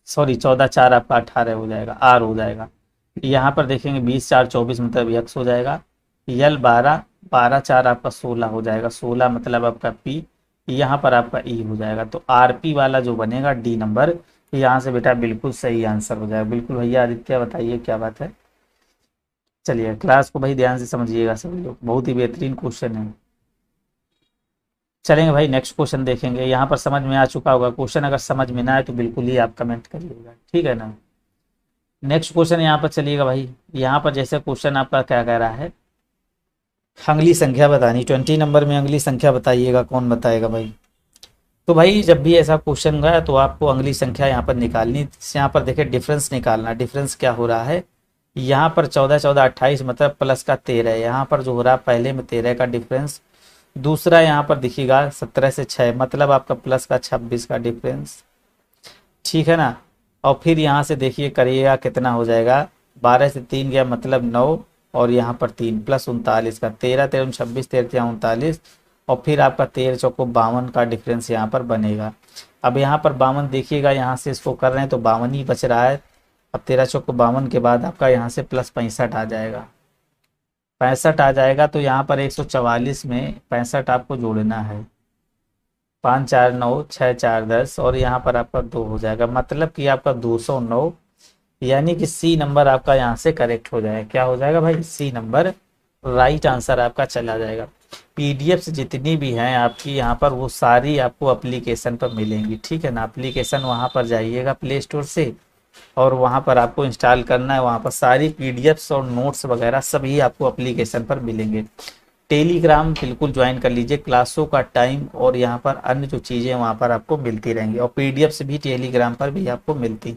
सॉरी 14 4 आपका 18 हो जाएगा, आर हो जाएगा। यहाँ पर देखेंगे 20 4 24 मतलब एक्स हो जाएगा। यल 12 12 4 आपका 16 हो जाएगा, 16 मतलब आपका पी, यहाँ पर आपका ई हो जाएगा। तो आर पी वाला जो बनेगा डी नंबर, यहाँ से बेटा बिल्कुल सही आंसर हो जाएगा। बिल्कुल भैया आदित्य बताइए क्या बात है। चलिए क्लास को भाई ध्यान से समझिएगा सभी लोग, बहुत ही बेहतरीन क्वेश्चन है। चलेंगे भाई नेक्स्ट क्वेश्चन देखेंगे। यहाँ पर समझ में आ चुका होगा क्वेश्चन, अगर समझ में ना आए तो बिल्कुल ही आप कमेंट करिएगा, ठीक है ना। नेक्स्ट क्वेश्चन यहाँ पर चलिएगा भाई। यहाँ पर जैसे क्वेश्चन आपका क्या कह रहा है, अंगली संख्या बतानी, 20 नंबर में अंगली संख्या बताइएगा, कौन बताएगा भाई। तो भाई जब भी ऐसा क्वेश्चन गया तो आपको अंगली संख्या यहाँ पर निकालनी। यहाँ पर देखिए डिफरेंस निकालना, डिफरेंस क्या हो रहा है, यहाँ पर 14 14 28 मतलब प्लस का 13, यहाँ पर जो हो रहा है पहले में 13 का डिफरेंस, दूसरा यहाँ पर दिखेगा 17 से 6 मतलब आपका प्लस का 26 का डिफरेंस, ठीक है ना। और फिर यहाँ से देखिए करिएगा कितना हो जाएगा, 12 से 3 गया मतलब 9, और यहाँ पर 3 प्लस 39 का, 13 13 26 13 39, और फिर आपका 13 चौको 52 का डिफरेंस यहाँ पर बनेगा। अब यहाँ पर 52 देखिएगा, यहाँ से इसको कर रहे हैं तो 52 ही बच रहा है। अब 13 चौको 52 के बाद आपका यहाँ से प्लस 65 आ जाएगा, 65 आ जाएगा। तो यहाँ पर 144 में 65 आपको जोड़ना है, 5 4 9 6 4 10, और यहाँ पर आपका 2 हो जाएगा, मतलब कि आपका 209, यानी कि सी नंबर आपका यहाँ से करेक्ट हो जाएगा। क्या हो जाएगा भाई, सी नंबर राइट आंसर आपका चला जाएगा। पीडीएफ जितनी भी हैं आपकी यहाँ पर वो सारी आपको एप्लीकेशन पर मिलेंगी, ठीक है ना। एप्लीकेशन वहाँ पर जाइएगा प्ले स्टोर से, और वहाँ पर आपको इंस्टॉल करना है, वहाँ पर सारी पीडीएफ्स और नोट्स वगैरह सभी आपको एप्लीकेशन पर मिलेंगे। टेलीग्राम बिल्कुल ज्वाइन कर लीजिए, क्लासों का टाइम और यहाँ पर अन्य जो चीज़ें वहाँ पर आपको मिलती रहेंगी, और पीडीएफ्स भी टेलीग्राम पर भी आपको मिलती।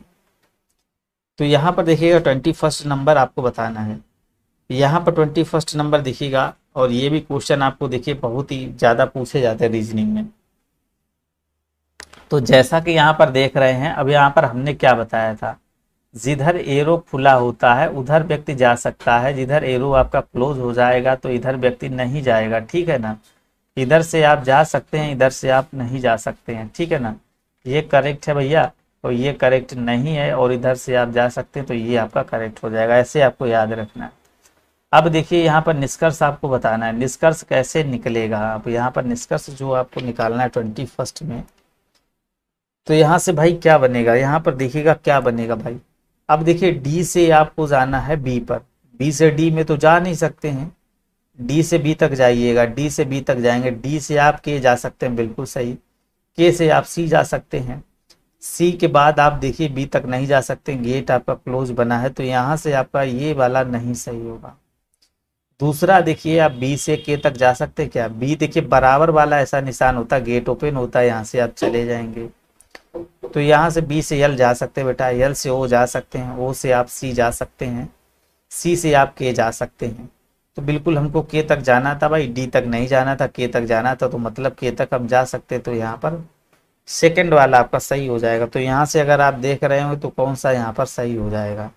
तो यहाँ पर देखिएगा 21 नंबर आपको बताना है, यहाँ पर 21 नंबर दिखेगा। और ये भी क्वेश्चन आपको देखिए बहुत ही ज़्यादा पूछे जाते हैं रीजनिंग में। तो जैसा कि यहाँ पर देख रहे हैं, अब यहाँ पर हमने क्या बताया था, जिधर एरो खुला होता है उधर व्यक्ति जा सकता है, जिधर एरो आपका क्लोज हो जाएगा तो इधर व्यक्ति नहीं जाएगा, ठीक है ना। इधर से आप जा सकते हैं, इधर से आप नहीं जा सकते हैं, ठीक है ना। ये करेक्ट है भैया, तो ये करेक्ट नहीं है, और इधर से आप जा सकते हैं तो ये आपका करेक्ट हो जाएगा, ऐसे आपको याद रखना है। अब देखिए यहाँ पर निष्कर्ष आपको बताना है, निष्कर्ष कैसे निकलेगा। अब यहाँ पर निष्कर्ष जो आपको निकालना है 21 में, तो यहाँ से भाई क्या बनेगा, यहाँ पर देखिएगा क्या बनेगा भाई। अब देखिए डी से आपको जाना है बी पर, बी से डी में तो जा नहीं सकते हैं, डी से बी तक जाइएगा, डी से बी तक जाएंगे, डी से आप के जा सकते हैं, बिल्कुल सही, के से आप सी जा सकते हैं, सी के बाद आप देखिए बी तक नहीं जा सकते, गेट आपका क्लोज बना है, तो यहाँ से आपका ये वाला नहीं सही होगा। दूसरा देखिए आप बी से के तक जा सकते हैं क्या, बी देखिए बराबर वाला ऐसा निशान होता है, गेट ओपन होता है, यहाँ से आप चले जाएंगे। तो यहाँ से बी से एल जा सकते हैं बेटा, एल से ओ जा सकते हैं, ओ से आप सी जा सकते हैं, सी से आप के जा सकते हैं। तो बिल्कुल हमको के तक जाना था भाई, डी तक नहीं जाना था, के तक जाना था, तो मतलब के तक हम जा सकते, तो यहाँ पर सेकंड वाला आपका सही हो जाएगा। तो यहाँ से अगर आप देख रहे हो तो कौन सा यहाँ पर सही हो जाएगा,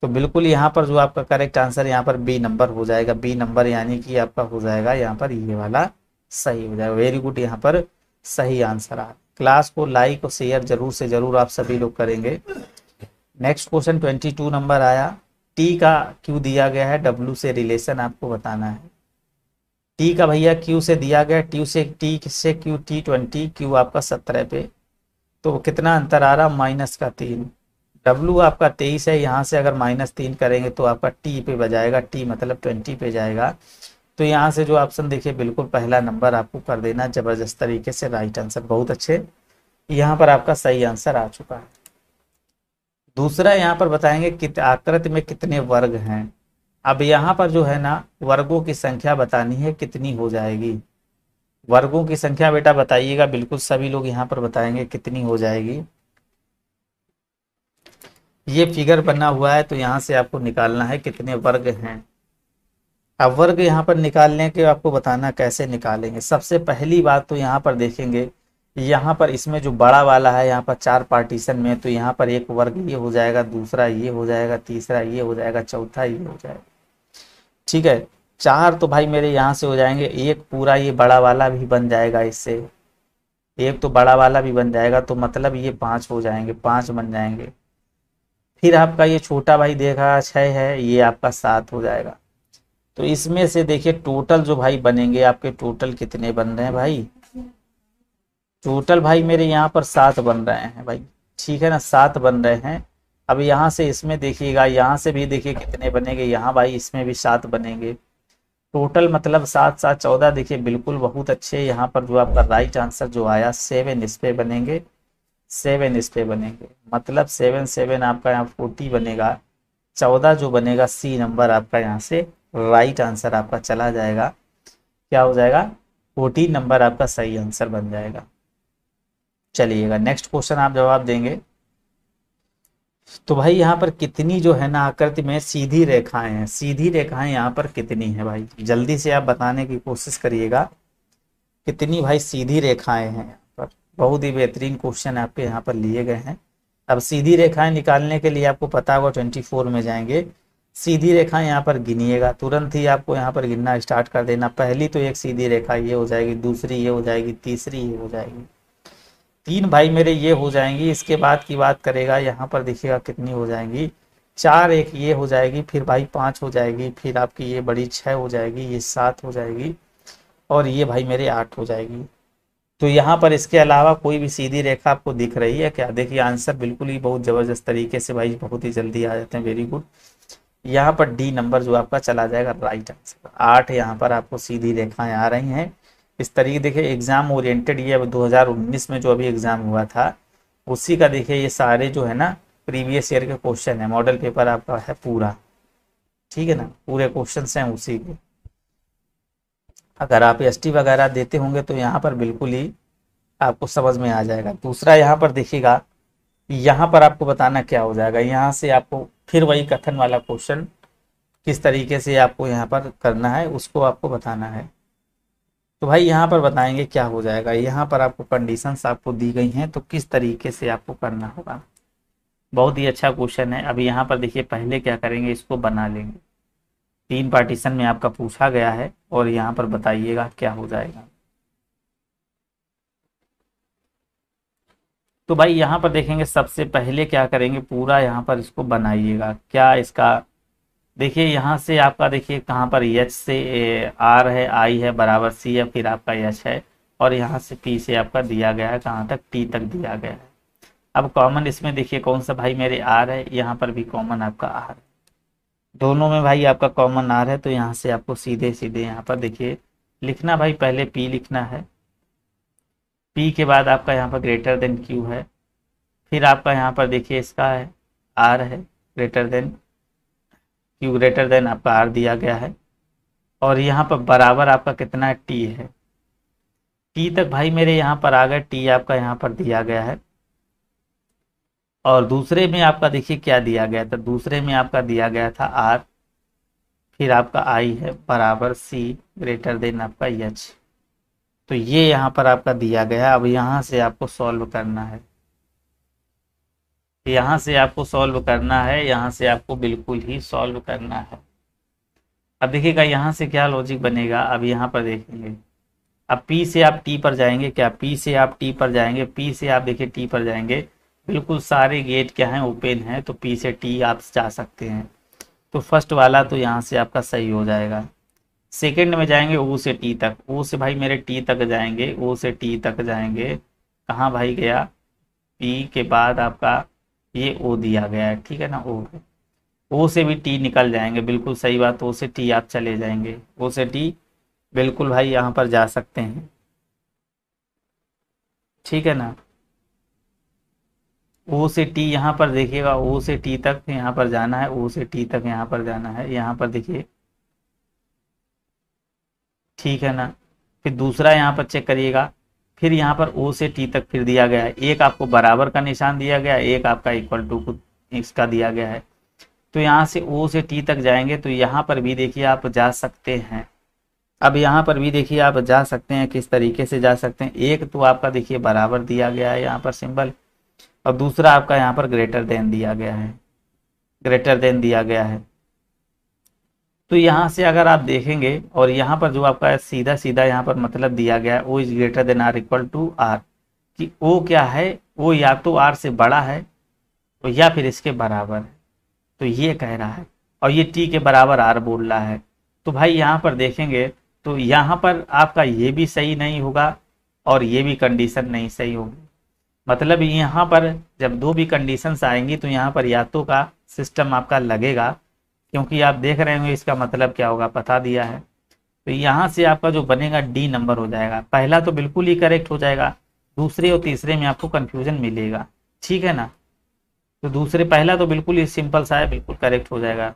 तो बिल्कुल यहाँ पर जो आपका करेक्ट आंसर यहाँ पर बी नंबर हो जाएगा, बी नंबर यानी कि आपका हो जाएगा यहाँ पर ये वाला सही हो जाएगा। वेरी गुड, यहाँ पर सही आंसर आ। क्लास को लाइक और शेयर जरूर से जरूर आप सभी लोग करेंगे। नेक्स्ट क्वेश्चन 22 नंबर आया, टी का क्यू दिया गया है, डब्ल्यू से रिलेशन आपको बताना है। टी का भैया क्यू से दिया गया, टी से क्यू टी 20, क्यू आपका 17 पे, तो कितना अंतर आ रहा, -3। डब्ल्यू आपका 23 है, यहाँ से अगर -3 करेंगे तो आपका टी पे बजाएगा, टी मतलब 20 पे जाएगा। तो यहाँ से जो ऑप्शन देखिए बिल्कुल पहला नंबर आपको कर देना जबरदस्त तरीके से राइट आंसर, बहुत अच्छे, यहाँ पर आपका सही आंसर आ चुका है। दूसरा यहाँ पर बताएंगे कि आकृति में कितने वर्ग हैं। अब यहाँ पर जो है ना वर्गों की संख्या बतानी है, कितनी हो जाएगी, वर्गों की संख्या बेटा बताइएगा, बिल्कुल सभी लोग यहाँ पर बताएंगे कितनी हो जाएगी। ये फिगर बना हुआ है, तो यहाँ से आपको निकालना है कितने वर्ग हैं। अब वर्ग यहाँ पर निकालने के आपको बताना कैसे निकालेंगे। सबसे पहली बात तो यहाँ पर देखेंगे, यहाँ पर इसमें जो बड़ा वाला है यहाँ पर 4 पार्टीशन में, तो यहाँ पर एक वर्ग ये हो जाएगा, दूसरा ये हो जाएगा, तीसरा ये हो जाएगा, चौथा ये हो जाएगा, ठीक है। 4 तो भाई मेरे यहाँ से हो जाएंगे, एक पूरा ये बड़ा वाला भी बन जाएगा, इससे एक तो बड़ा वाला भी बन जाएगा, तो मतलब ये 5 हो जाएंगे, 5 बन जाएंगे। फिर आपका ये छोटा भाई देखा 6 है, ये आपका 7 हो जाएगा। तो इसमें से देखिए टोटल जो भाई बनेंगे आपके, टोटल कितने बन रहे हैं भाई, टोटल भाई मेरे यहाँ पर 7 बन रहे हैं भाई, ठीक है ना, 7 बन रहे हैं। अब यहाँ से इसमें देखिएगा, यहाँ से भी देखिए कितने बनेंगे, यहाँ भाई इसमें भी 7 बनेंगे। टोटल मतलब 7 7 14 देखिए बिल्कुल बहुत अच्छे। यहाँ पर जो आपका राइट आंसर जो आया 7 इस पे बनेंगे, 7 इस पे बनेंगे, मतलब 7 7 आपका यहाँ 40 बनेगा। 14 जो बनेगा सी नंबर आपका यहाँ से राइट आंसर आपका चला जाएगा। क्या हो जाएगा? 14 नंबर आपका सही आंसर बन जाएगा। चलिएगा नेक्स्ट क्वेश्चन आप जवाब देंगे। तो भाई यहाँ पर कितनी जो है ना आकृति में सीधी रेखाएं हैं, सीधी रेखाएं यहाँ पर कितनी है भाई, जल्दी से आप बताने की कोशिश करिएगा। कितनी भाई सीधी रेखाएं हैं यहाँ पर? बहुत ही बेहतरीन क्वेश्चन आपके यहाँ पर लिए गए हैं। अब सीधी रेखाएं निकालने के लिए आपको पता होगा 24 में जाएंगे, सीधी रेखाएं यहाँ पर गिनिएगा, तुरंत ही आपको यहाँ पर गिनना स्टार्ट कर देना। पहली तो एक सीधी रेखा ये हो जाएगी, दूसरी ये हो जाएगी, तीसरी ये हो जाएगी, 3 भाई मेरे ये हो जाएंगी। इसके बाद की बात करेगा, यहाँ पर देखिएगा कितनी हो जाएंगी, 4 एक ये हो जाएगी, फिर भाई 5 हो जाएगी, फिर आपकी ये बड़ी 6 हो जाएगी, ये 7 हो जाएगी, और ये भाई मेरे 8 हो जाएगी। तो यहाँ पर इसके अलावा कोई भी सीधी रेखा आपको दिख रही है क्या? देखिए आंसर बिल्कुल ही बहुत ज़बरदस्त तरीके से भाई बहुत ही जल्दी आ जाते हैं, वेरी गुड। यहाँ पर डी नंबर जो आपका चला जाएगा राइट आंसर। 8 यहाँ पर आपको सीधी रेखाएं आ रही हैं इस तरीके। देखिए एग्जाम ओरिएंटेड ये 2019 में जो अभी एग्जाम हुआ था उसी का देखिए ये सारे जो है ना प्रीवियस ईयर के क्वेश्चन है, मॉडल पेपर आपका है पूरा, ठीक है ना, पूरे क्वेश्चन हैं उसी के। अगर आप एसटी वगैरह देते होंगे तो यहाँ पर बिल्कुल ही आपको समझ में आ जाएगा। दूसरा यहाँ पर देखिएगा, यहाँ पर आपको बताना क्या हो जाएगा, यहाँ से आपको फिर वही कथन वाला क्वेश्चन किस तरीके से आपको यहाँ पर करना है उसको आपको बताना है। तो भाई यहाँ पर बताएंगे क्या हो जाएगा। यहाँ पर आपको कंडीशंस आपको दी गई हैं तो किस तरीके से आपको करना होगा। बहुत ही अच्छा क्वेश्चन है। अभी यहाँ पर देखिए पहले क्या करेंगे, इसको बना लेंगे। 3 पार्टीशन में आपका पूछा गया है और यहाँ पर बताइएगा क्या हो जाएगा। तो भाई यहाँ पर देखेंगे सबसे पहले क्या करेंगे, पूरा यहाँ पर इसको बनाइएगा। क्या इसका देखिए यहाँ से आपका देखिए कहाँ पर एच से आर है, आई है बराबर सी है, फिर आपका एच है, और यहाँ से पी से आपका दिया गया है कहाँ तक, टी तक दिया गया है। अब कॉमन इसमें देखिए कौन सा भाई मेरे आर है, यहाँ पर भी कॉमन आपका आर है, दोनों में भाई आपका कॉमन आर है। तो यहाँ से आपको सीधे सीधे यहाँ पर देखिए लिखना भाई, पहले पी लिखना है, पी के बाद आपका यहाँ पर ग्रेटर देन क्यू है, फिर आपका यहाँ पर देखिए इसका है आर है greater than Q, greater than आपका आर दिया गया है, और यहाँ पर बराबर आपका कितना टी है, टी तक भाई मेरे यहाँ पर आ गए, टी आपका यहाँ पर दिया गया है। और दूसरे में आपका देखिए क्या दिया गया था, दूसरे में आपका दिया गया था आर, फिर आपका आई है बराबर सी ग्रेटर देन आपका एच। तो ये यहाँ पर आपका दिया गया। अब यहाँ से आपको सॉल्व करना है, यहाँ से आपको सॉल्व करना है, यहाँ से आपको बिल्कुल ही सॉल्व करना है। अब देखिएगा यहाँ से क्या लॉजिक बनेगा, अब यहाँ पर देखेंगे, अब P से आप T पर जाएंगे, क्या P से आप T पर जाएंगे, P से आप देखिए T पर जाएंगे, बिल्कुल सारे गेट क्या हैं ओपन हैं, तो P से T आप जा सकते हैं। तो फर्स्ट वाला तो यहाँ से आपका सही हो जाएगा। सेकंड में जाएंगे O से T तक, O से भाई मेरे T तक जाएंगे, O से T तक जाएंगे, कहाँ भाई गया, P के बाद आपका ये O दिया गया है, ठीक है ना, O से भी T निकल जाएंगे, बिल्कुल सही बात, O से T आप चले जाएंगे, O से T बिल्कुल भाई यहाँ पर जा सकते हैं, ठीक है ना। O से T यहाँ पर देखिएगा, O से T तक यहाँ पर जाना है, O से T तक यहाँ पर जाना है, यहाँ पर देखिए, ठीक है ना। फिर दूसरा यहाँ पर चेक करिएगा, फिर यहाँ पर O से T तक फिर दिया गया है, एक आपको बराबर का निशान दिया गया है, एक आपका इक्वल टू इसका दिया गया है। तो यहाँ से O से T तक जाएंगे तो यहाँ पर भी देखिए आप जा सकते हैं। अब यहाँ पर भी देखिए आप जा सकते हैं, किस तरीके से जा सकते हैं, एक तो आपका देखिए बराबर दिया गया है यहाँ पर सिंबल, और दूसरा आपका यहाँ पर ग्रेटर देन दिया गया है, ग्रेटर देन दिया गया है। तो यहाँ से अगर आप देखेंगे, और यहाँ पर जो आपका सीधा सीधा यहाँ पर मतलब दिया गया है O is greater than or equal to R, कि O क्या है, O या तो आर से बड़ा है तो या फिर इसके बराबर है, तो ये कह रहा है, और ये T के बराबर आर बोल रहा है। तो भाई यहाँ पर देखेंगे तो यहाँ पर आपका ये भी सही नहीं होगा और ये भी कंडीशन नहीं सही होगी। मतलब यहाँ पर जब दो भी कंडीशंस आएंगी तो यहाँ पर या तो का सिस्टम आपका लगेगा, क्योंकि आप देख रहे होंगे इसका मतलब क्या होगा, बता दिया है। तो यहाँ से आपका जो बनेगा डी नंबर हो जाएगा। पहला तो बिल्कुल ही करेक्ट हो जाएगा, दूसरे और तीसरे में आपको कंफ्यूजन मिलेगा, ठीक है ना। तो दूसरे, पहला तो बिल्कुल ही सिंपल सा है, बिल्कुल करेक्ट हो जाएगा।